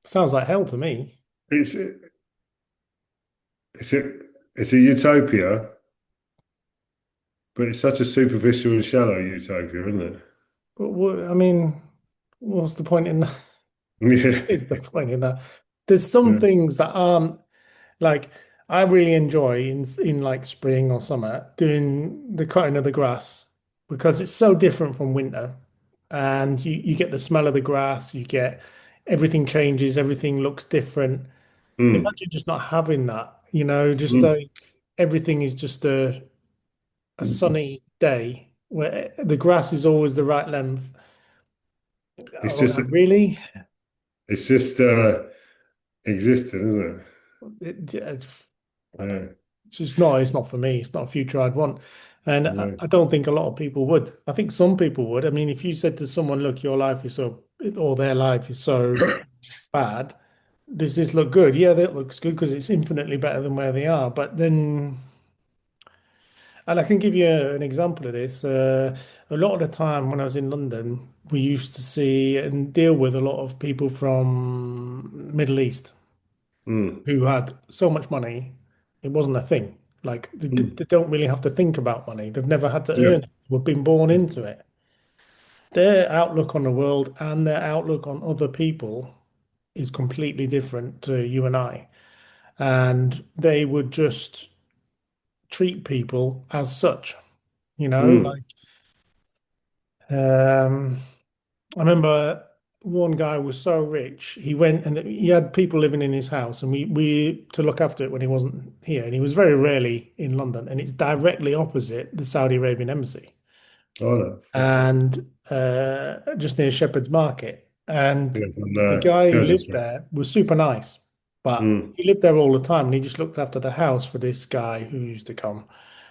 Sounds like hell to me. It's it's a it's a utopia, but it's such a superficial and shallow utopia, isn't it? I mean, what's the point in that? Is the Yeah. point in that? There's some Yeah. things that aren't like I really enjoy in like spring or summer doing the cutting of the grass because it's so different from winter. And you get the smell of the grass, you get everything changes, everything looks different. Mm. Imagine just not having that, just Mm. like everything is just a sunny day where the grass is always the right length. It's Oh, just really? it's just existing, isn't Uh, it? it's not for me. It's not a future I'd want. And Yeah. I Yeah. I don't think a lot of people would. I think some people would. I mean, if you said to someone, look, your life is so, or their life is so bad, does this look good? Yeah, that looks good because it's infinitely better than where they are. But then, and I can give you an example of this. A lot of the time when I was in London, we used to see and deal with a lot of people from Middle East Mm. who had so much money, it wasn't a thing. Like Mm. they don't really have to think about money. They've never had to Yeah. earn it. We've been born into it. Their outlook on the world and their outlook on other people is completely different to you and I. And they would just treat people as such, Mm. like I remember one guy was so rich, he went and he had people living in his house, and we to look after it when he wasn't here, and he was very rarely in London, and it's directly opposite the Saudi Arabian embassy, I know. and just near Shepherd's Market. And Yeah, on the guy who Curzon lived Street. there was super nice, but Mm. he lived there all the time, and he just looked after the house for this guy who used to come,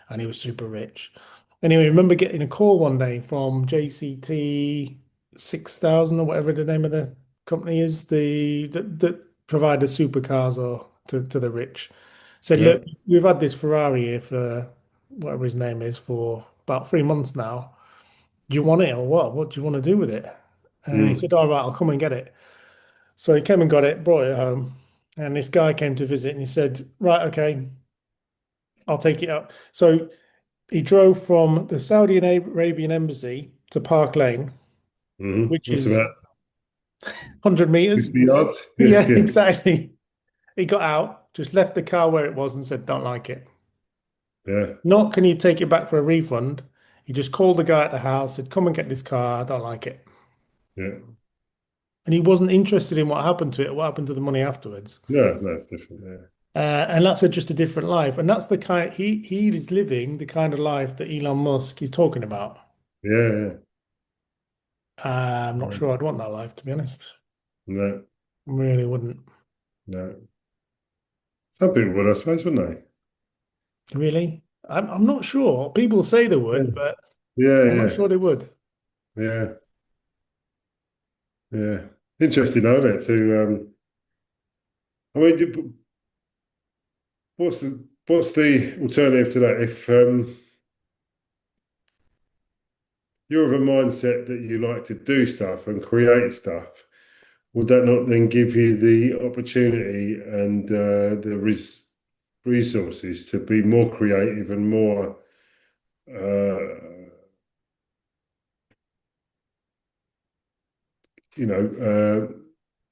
and he was super rich. Anyway, I remember getting a call one day from JCT 6000 or whatever the name of the company is, that provide the supercars or to the rich. Said, Yeah. look, we've had this Ferrari here for whatever his name is for about 3 months now. Do you want it or what? What do you want to do with it? And he Mm. said, all right, I'll come and get it. So he came and got it, brought it home. And this guy came to visit and he said, right, okay, I'll take it up. So he drove from the Saudi Arabian embassy to Park Lane, Mm. which That's is about 100 meters. 50 yards. Yeah. Yeah, Yeah. exactly. He got out, just left the car where it was and said, don't like it. Yeah. Not can you take it back for a refund? He just called the guy at the house, said, come and get this car. I don't like it. Yeah. And he wasn't interested in what happened to it, what happened to the money afterwards. No, no, it's different. Yeah. And that's just a different life. And that's the kind he is living the kind of life that Elon Musk is talking about. Yeah. Yeah. I'm not sure I'd want that life, to be honest. No, Really wouldn't. no. Some people would, I suppose, wouldn't Really? I'm not sure. People say they they? would, but Yeah, I'm not yeah, sure they would. yeah, yeah. Interesting, though, isn't it? I mean, what's the alternative to that? If you're of a mindset that you like to do stuff and create stuff, would that not then give you the opportunity and the resources to be more creative and more, you know,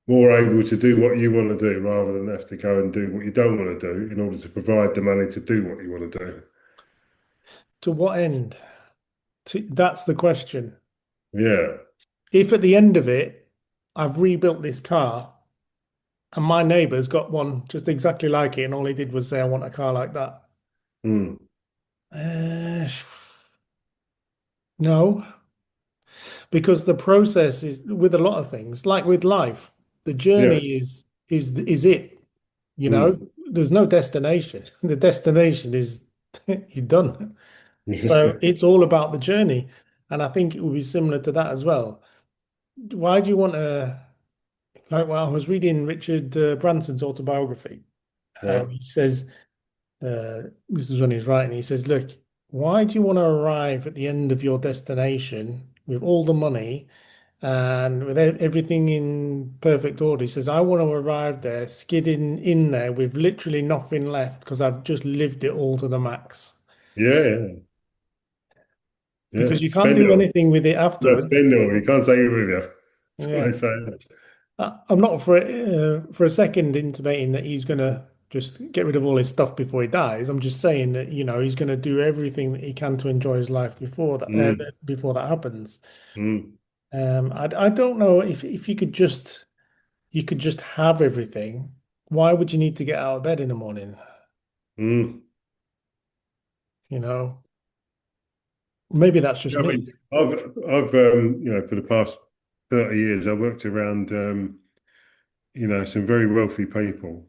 more able to do what you want to do rather than have to go and do what you don't want to do in order to provide the money to do what you want to do? To what end? That's the question. Yeah. If at the end of it, I've rebuilt this car and my neighbour's got one just exactly like it, and all he did was say, I want a car like that. Mm. Uh, no, because the process is with a lot of things, like with life, the journey Yeah. is it, you know, Mm. there's no destination. The destination is you're done. So it's all about the journey. And I think it would be similar to that as well. Why do you want to, like, well, I was reading Richard Branson's autobiography, Right. and he says, this is when he's writing, he says, look, why do you want to arrive at the end of your destination with all the money and with everything in perfect order? He says, I want to arrive there, skidding in there with literally nothing left because I've just lived it all to the max. Yeah. Yeah. Yeah. Because you can't Spend it do all. anything with it No, afterwards. spend it all. You can't take it with you. That's what they Yeah. say. I'm not for a second intimating that he's going to just get rid of all his stuff before he dies. I'm just saying that, he's going to do everything that he can to enjoy his life Mm. before that happens. Mm. I don't know if you could just have everything. Why would you need to get out of bed in the morning? Mm. You know, maybe that's just Yeah, I me. mean, I've for the past 30 years, I worked around some very wealthy people.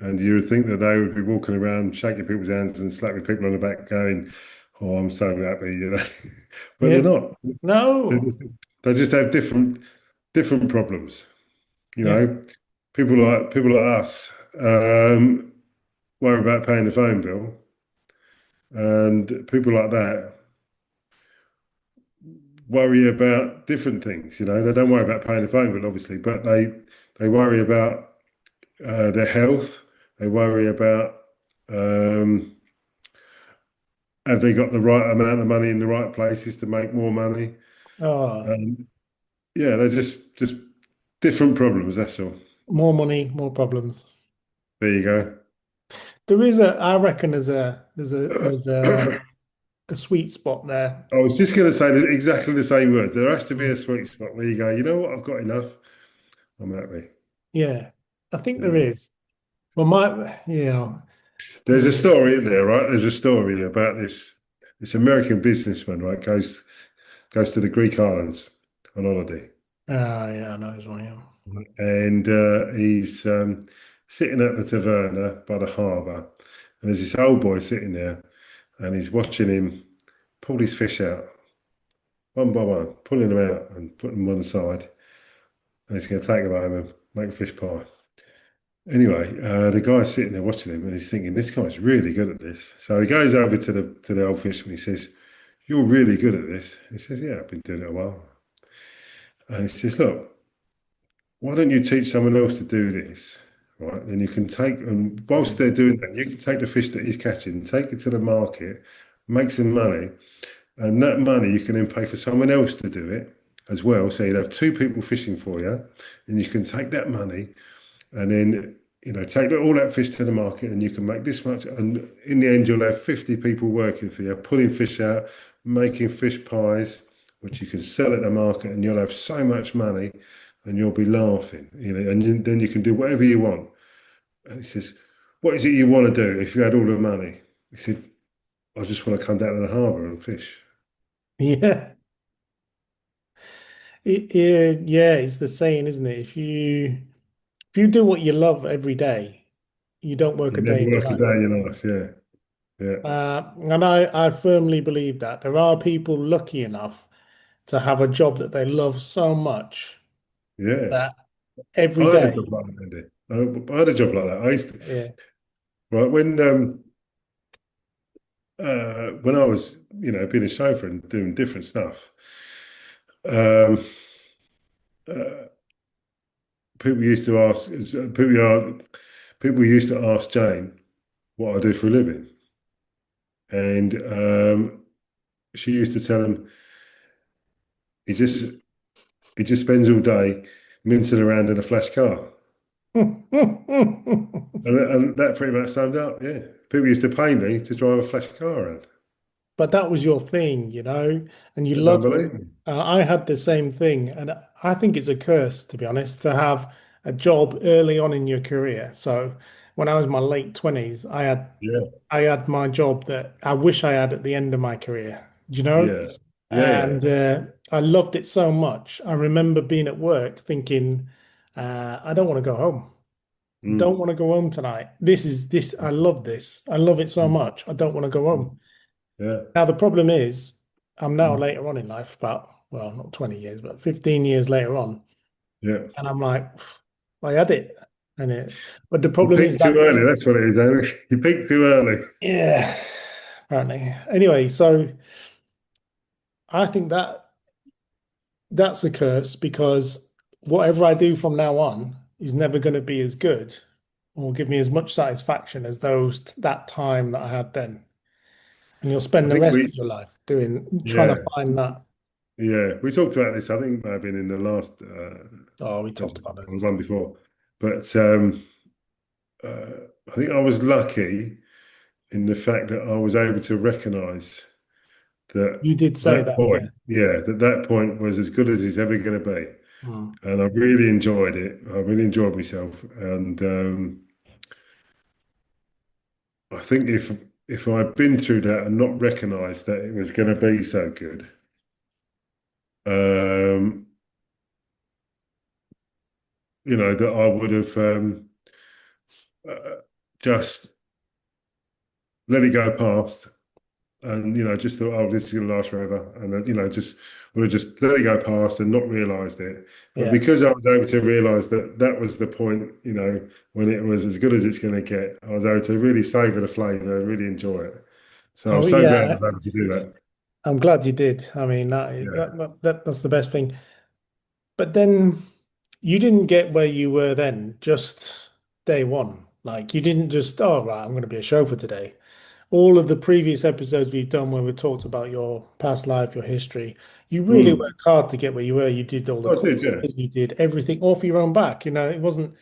And you would think that they would be walking around shaking people's hands and slapping people on the back, going, "Oh, I'm so happy." But they're Yeah. not. They No. just they just have different problems. You Yeah. know, people like us worry about paying the phone bill, and people like that worry about different things. They don't worry about paying the phone bill, obviously, but they worry about their health. They worry about um, have they got the right amount of money in the right places to make more money. Oh, Yeah, they're just different problems. That's all. more money, more problems. There you go. I reckon there's a sweet spot there. I was just going to say exactly the same words. There has to be a sweet spot where you go, you know what, I've got enough. I'm happy. Yeah, I think there Yeah. is. Well, There's a story in there, right? There's a story about this American businessman, right? Goes to the Greek islands on holiday, yeah, I know this one. Yeah. and he's sitting at the taverna by the harbour, and there's this old boy sitting there, and he's watching him pull his fish out one by one, pulling them out and putting them on the side, and he's going to take them home and make a fish pie. Anyway, the guy's sitting there watching him, and he's thinking, "This guy's really good at this." So he goes over to the old fisherman. He says, "You're really good at this." He says, "Yeah, I've been doing it a while." And he says, "Look, why don't you teach someone else to do this?" Right? Then you can take, and whilst they're doing that, you can take the fish that he's catching, take it to the market, make some money, and that money you can then pay for someone else to do it as well. So you'd have two people fishing for you, and you can take that money and then take all that fish to the market, and you can make this much. And in the end, you'll have 50 people working for you, pulling fish out, making fish pies, which you can sell at the market, and you'll have so much money, and you'll be laughing, and then you can do whatever you want. And he says, "What is it you want to do if you had all the money?" He said, "I just want to come down to the harbour and fish." Yeah, Yeah, it's the saying, isn't it? If you do what you love every day, you don't work You a never day in your work a life. day in your life. Yeah, yeah, And I firmly believe that there are people lucky enough to have a job that they love so much yeah. that every I had a day, job like that, Andy. I had a job like that. I used to, yeah. right when I was, being a chauffeur and doing different stuff. Um, uh, people used to ask people used to ask Jane what I do for a living, and she used to tell them he just he just spends all day mincing around in a flash car, and that pretty much summed up. Yeah, people used to pay me to drive a flash car around. But that was your thing, and you It's loved it. unbelievable. I had the same thing, and I think it's a curse, to be honest, to have a job early on in your career. So when I was in my late 20s, Yeah, I had my job that I wish I had at the end of my career, do you know? yeah, yeah, yeah. And I loved it so much. I remember being at work thinking, I don't want to go home. Don't Mm, want to go home tonight. This is this. I love this. I love it so mm, much. I don't want to go mm. home. Yeah, Now, the problem is, I'm now mm, later on in life, about, well, not 20 years, but 15 years later on. yeah. And I'm like, I had it. But the You problem is peaked too that, early. That's what it is, Amy. You peaked too early. yeah, apparently. Anyway, so I think that that's a curse because whatever I do from now on is never going to be as good or give me as much satisfaction as that time that I had then. And you'll I spend the think rest of your life trying to yeah, find that. yeah. We talked about this. I think maybe in the last Oh, we talked episode about or the those one stuff. before, but I think I was lucky in the fact that I was able to recognise that You did say that that, yeah. point, yeah, that point was as good as it's ever going to be, Hmm. and I really enjoyed it. I really enjoyed myself, and I think if I'd been through that and not recognised that it was going to be so good, um, that I would have just let it go past and just thought, oh, this is going to last forever, and then just would have just let it go past and not realised it. But Yeah. because I was able to realise that that was the point, when it was as good as it's going to get, I was able to really savour the flavour, really enjoy it. So I'm Oh, so glad I yeah. was able to do that. I'm glad you did. I mean, Yeah. that's the best thing. But then you didn't get where you were then just day one. Like you didn't just, oh, right, I'm going to be a chauffeur today. All of the previous episodes we've done where we talked about your past life, your history, you really Mm. worked hard to get where you were. You did all the I did, courses, yeah. you did everything off your own back. It wasn't,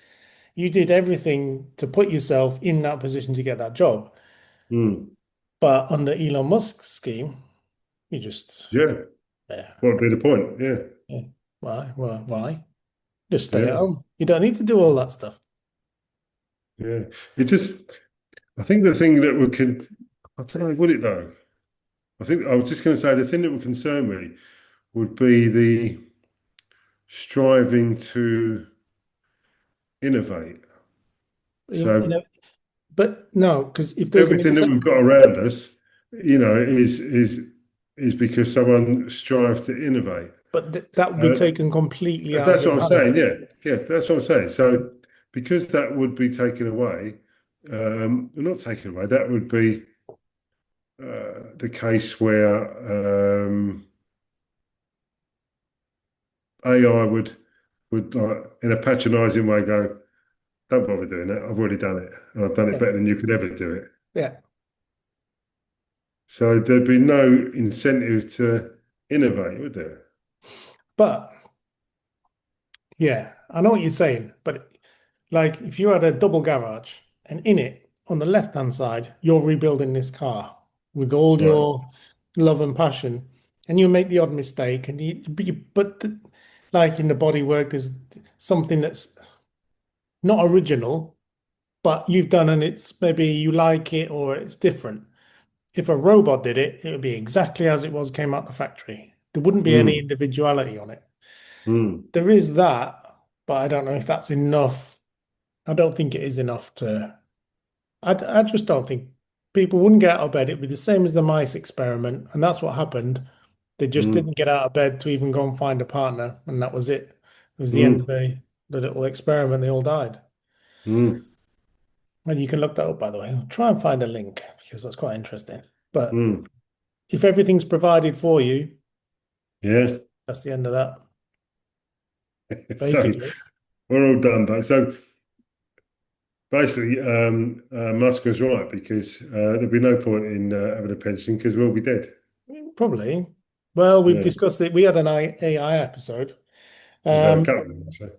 you did everything to put yourself in that position to get that job. Mm. But under Elon Musk's scheme, you just, Yeah. yeah, What would be the point? Yeah. yeah. Why? Why? Just stay at Yeah. home. You don't need to do all that stuff. Yeah. It just, I think the thing that I don't know, would it though? I think I was just going to say the thing that would concern me would be the striving to innovate. You So know, but no, because if there's an everything that incentive, we've got around us, is because someone strived to innovate. but that would be Uh, taken completely out of that's what your I'm hand. saying. Yeah, yeah, that's what I'm saying. So because that would be taken away, not taken away, that would be the case where AI would in a patronising way go, "Don't bother doing it. I've already done it, and I've done it Yeah, better than you could ever do it." yeah. So there'd be no incentive to innovate, would there? But yeah, I know what you're saying. But like, if you had a double garage and in it on the left-hand side, you're rebuilding this car with all Right. your love and passion, and you make the odd mistake, and like in the bodywork, there's something that's not original, but you've done, and it's maybe you like it or it's different. If a robot did it, it would be exactly as it was, came out the factory. There wouldn't be any Mm, individuality on it. Mm, There is that, but I don't know if that's enough. I don't think it is enough to. I just don't think people wouldn't get out of bed. It'd be the same as the mice experiment, and that's what happened. They just mm, didn't get out of bed to even go and find a partner, and that was it. It was the end of mm, the little experiment. They all died. mm, And you can look that up, by the way. I'll try and find a link because that's quite interesting. But mm. if everything's provided for you, Yeah. that's the end of that, So basically. we're all done, but so basically, Musk was right because there'd be no point in having a pension because we'll be dead. Probably. Well, we've Yeah, discussed it. We had an AI episode. we've had a Um, couple of them. So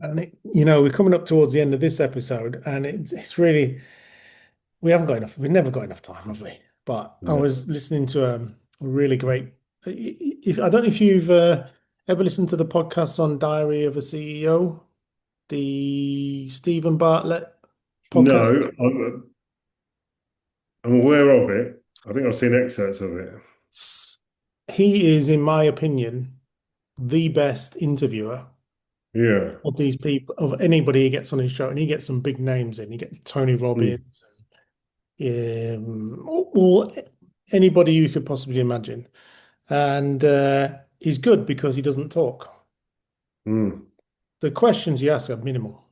and we're coming up towards the end of this episode, and it's really we haven't got enough. We've never got enough time, have we? But I yeah. was listening to a really great. If I don't know if you've ever listened to the podcast on Diary of a CEO, the Stephen Bartlett podcast. No, I'm aware of it. I think I've seen excerpts of it. He is, in my opinion, the best interviewer Yeah. of these people, of anybody he gets on his show, and he gets some big names in. You get Tony Mm, Robbins, or anybody you could possibly imagine. And he's good because he doesn't talk. mm, The questions he asks are minimal.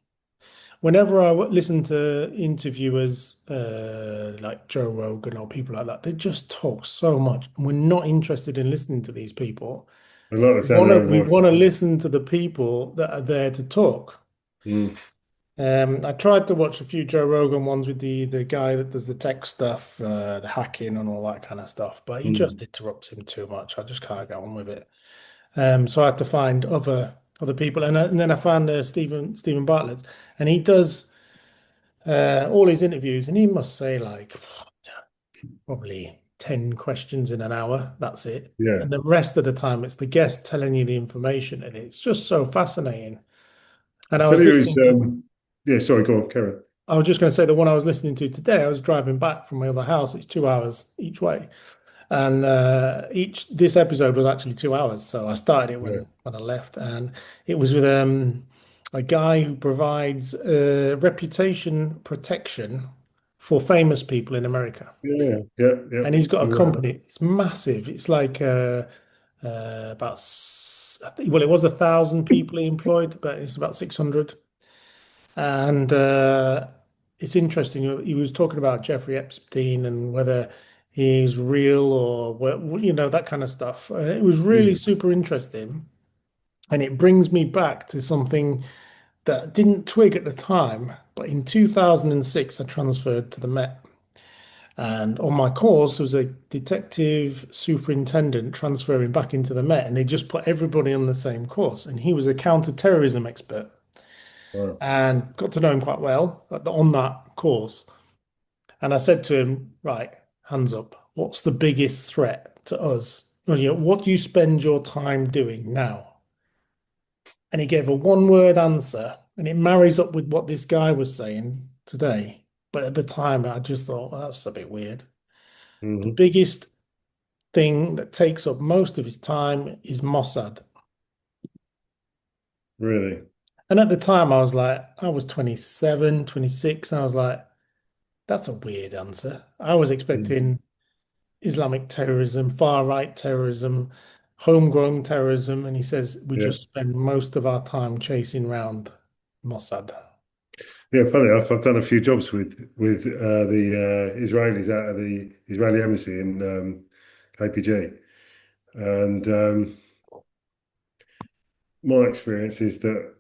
Whenever listen to interviewers like Joe Rogan or people like that, they just talk so much. We're not interested in listening to these people. I like the We sound want of to their own we want to voices. listen to the people that are there to talk. Mm, I tried to watch a few Joe Rogan ones with the guy that does the tech stuff, the hacking and all that kind of stuff, but he just mm, interrupts him too much. I just can't get on with it. So I had to find other people, and then I found Stephen Bartlett, and he does all his interviews, and he must say like probably 10 questions in an hour. That's it. yeah. And the rest of the time, it's the guest telling you the information, and it's just so fascinating. I And tell you, who's yeah. Sorry, go on, Karen. I was just going to say the one I was listening to today, I was driving back from my other house. It's 2 hours each way. And each this episode was actually 2 hours. So I started it Yeah, when I left. And it was with a guy who provides reputation protection for famous people in America. yeah, yeah, yeah. And he's got a I'm aware. company. It's massive. It's like about, I think, well, it was 1,000 people he employed, but it's about 600. And it's interesting. He was talking about Jeffrey Epstein and whether he's real or that kind of stuff. It was really Mm, super interesting. And it brings me back to something that I didn't twig at the time. But in 2006, I transferred to the Met. And on my course, there was a detective superintendent transferring back into the Met. And they just put everybody on the same course. And he was a counter-terrorism expert wow. and got to know him quite well on that course. And I said to him, right, hands up, what's the biggest threat to us? Well, what do you spend your time doing now? And he gave a one-word answer, and it marries up with what this guy was saying today. But at the time, I just thought, well, that's a bit weird. The Hmm. biggest thing that takes up most of his time is Mossad. Really? And at the time, I was 27, 26, and I was like, that's a weird answer. I was Mm, expecting Islamic terrorism, far right terrorism, homegrown terrorism, and he says we yeah. just spend most of our time chasing around Mossad. Yeah, funny enough, I've done a few jobs with the Israelis out of the Israeli embassy in KPG, and my experience is that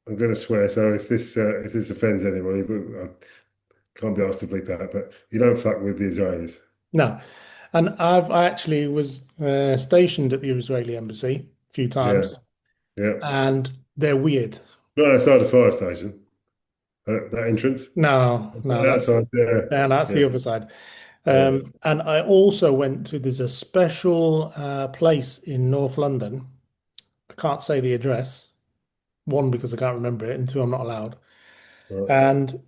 I'm going to swear. So if this offends anybody, but I can't be asked to bleep that. But you don't fuck with the Israelis. No, and I actually was stationed at the Israeli embassy a few Yeah, times, yeah. and they're weird. Not outside the fire station. That entrance. No, It's no, outside there. that's Yeah, the other side. yeah. And I also there's a special place in North London. I can't say the address. One, because I can't remember it, and two, I'm not allowed. Right. And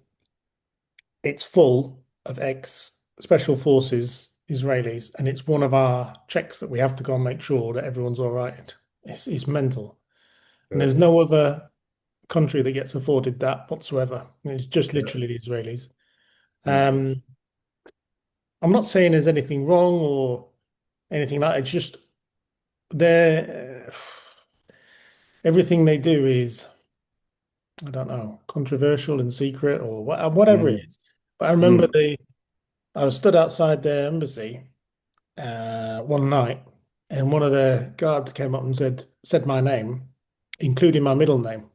it's full of ex special forces Israelis, and it's one of our checks that we have to go and make sure that everyone's all right. It's mental. And Yeah. there's no other country that gets afforded that whatsoever. It's just Yeah. literally the Israelis. Mm. Um, I'm not saying there's anything wrong or anything like that. It's just they're everything they do is, I don't know, controversial and secret or whatever it Mm. is. But I remember Mm. I was stood outside their embassy one night, and one of the guards came up and said my name, including my middle name,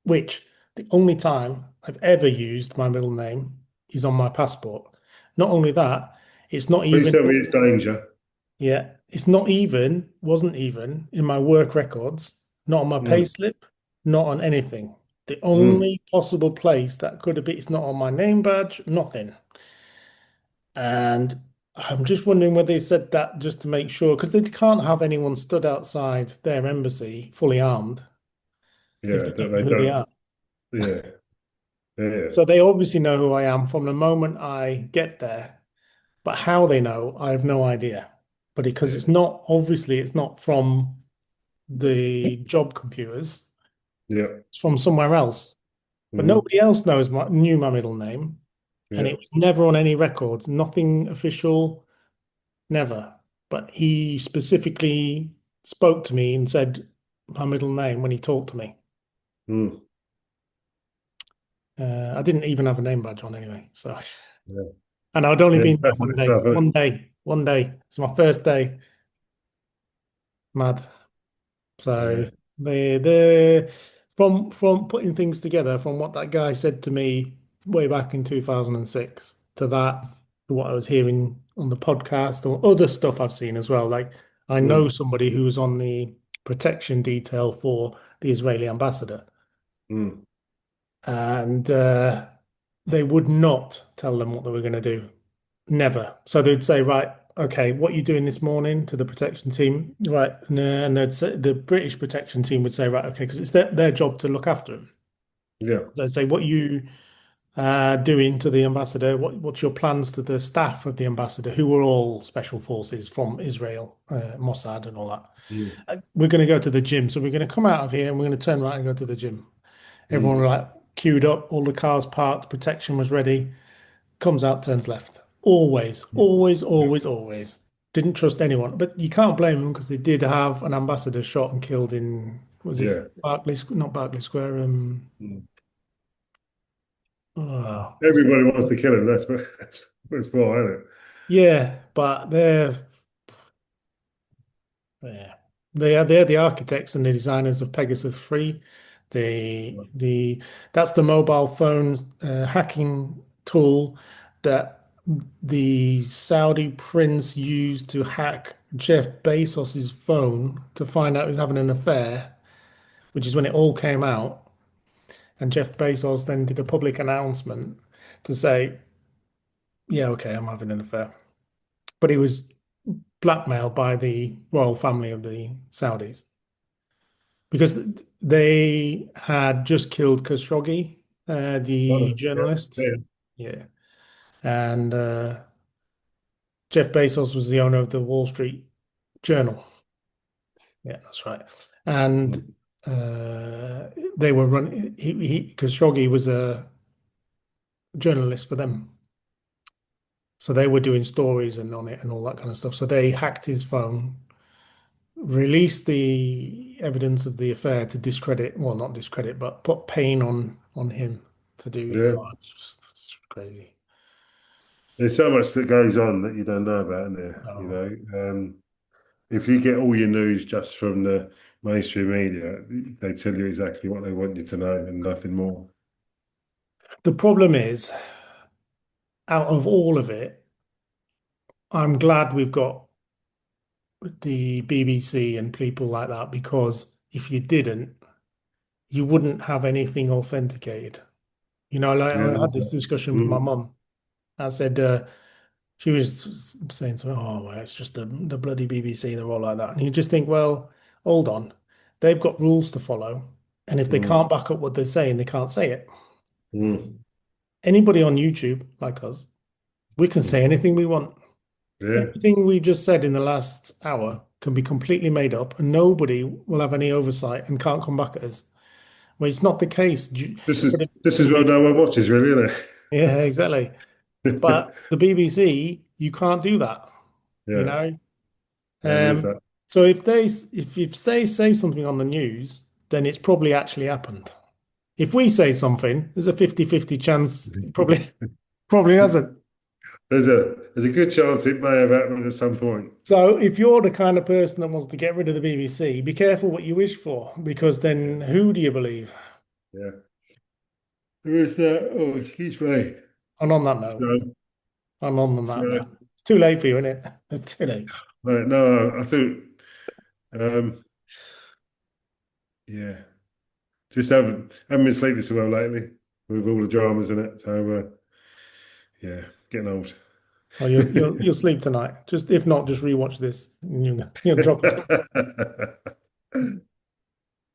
which the only time I've ever used my middle name is on my passport. Not only that, it's not Please even, tell me it's danger. yeah, wasn't even in my work records, not on my Mm. payslip, not on anything. The Mm. only possible place that could have been, it's not on my name badge, nothing. And I'm just wondering whether they said that just to make sure, because they can't have anyone stood outside their embassy fully armed if Yeah, they that don't know they who they don't. are. Yeah, yeah, So they obviously know who I am from the moment I get there, but how they know, I have no idea. But because yeah, it's not, obviously, it's not from the job computers, yeah, it's from somewhere else. But mm, nobody else knew my middle name, and yeah, it was never on any records, nothing official. Never. But he specifically spoke to me and said my middle name when he talked to me. mm, I didn't even have a name badge on anyway. So, yeah. and I'd only Yeah, been there that's one it. day, So, one day. It's my first day. Mad. So yeah, they from putting things together from what that guy said to me way back in 2006 to that to what I was hearing on the podcast or other stuff I've seen as well. Like I know mm, somebody who was on the protection detail for the Israeli ambassador, mm, and they would not tell them what they were going to do. Never. So they'd say, right, okay, what are you doing this morning to the protection team? Right. And they'd say, the British protection team would say, right, okay, because it's their job to look after him. yeah, They'd say, what are you doing to the ambassador? What's your plans to the staff of the ambassador, who were all special forces from Israel, Mossad and all that? mm, We're going to go to the gym. So we're going to come out of here and we're going to turn right and go to the gym. Everyone mm, like queued up, all the cars parked, protection was ready. Comes out, turns left. Always, always, yeah, always, always. Didn't trust anyone. But you can't blame them because they did have an ambassador shot and killed in, was it yeah. Barclays, not Barclay Square, Mm. what's that? Everybody wants to kill him. That's why, isn't it? Yeah, but yeah, they're the architects and the designers of Pegasus 3. The that's the mobile phone hacking tool that the Saudi prince used to hack Jeff Bezos's phone to find out he was having an affair, which is when it all came out. And Jeff Bezos then did a public announcement to say, "Yeah, okay, I'm having an affair." But he was blackmailed by the royal family of the Saudis, because they had just killed Khashoggi, the Oh, yeah, journalist. yeah. Yeah. And Jeff Bezos was the owner of the Wall Street Journal. Yeah, that's right. And Mm, they were running, Khashoggi was a journalist for them. So they were doing stories and on it and all that kind of stuff. So they hacked his phone, released the evidence of the affair to discredit, well, not discredit, but put pain on him to do. yeah. Oh, it's crazy. There's so much that goes on that you don't know about, isn't there? Oh. If you get all your news just from the mainstream media, they tell you exactly what they want you to know and nothing more. The problem is, out of all of it, I'm glad we've got the BBC and people like that, because if you didn't, you wouldn't have anything authenticated. You know, like Yeah. I had this discussion with my Mm, mum. I said, she was saying to me, oh, well, it's just the bloody BBC, they're all like that. And you just think, well, hold on. They've got rules to follow. And if they mm, can't back up what they're saying, they can't say it. mm, Anybody on YouTube, like us, we can mm. say anything we want. Yeah. Everything we just said in the last hour can be completely made up, and nobody will have any oversight and can't come back at us. Well, it's not the case. For This for is the what no one BBC. watches, really, isn't Yeah, exactly. it? But the BBC, you can't do that, you Yeah. know? No, there is Um, that. so if they say something on the news, then it's probably actually happened. If we say something, there's a 50-50 chance it probably hasn't. There's a good chance it may have happened at some point. So if you're the kind of person that wants to get rid of the BBC, be careful what you wish for, because Yeah. then who do you believe? Yeah. There is that. Oh, excuse me. And on that note, So, and on that so note, it's too late for you, isn't it? It's too late. no, no, I think, um, yeah, just haven't been sleeping so well lately with all the dramas in it. So, yeah, getting old. Well, you'll sleep tonight. Just if not, just rewatch this. And you'll drop it.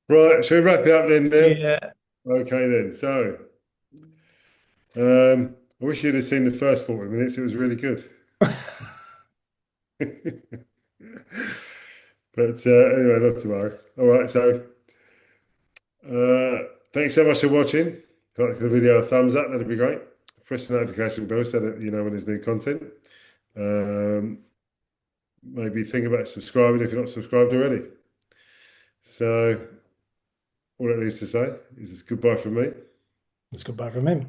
Right, shall we wrap it up then now? Yeah. Okay then. So, I wish you'd have seen the first 40 minutes. It was really good. But anyway, not to worry. All right, so thanks so much for watching. If you like the video, a thumbs up, that'd be great. Press the notification bell so that you know when there's new content. Um, maybe think about subscribing if you're not subscribed already. So all that leaves to say is it's goodbye from me. It's goodbye from him.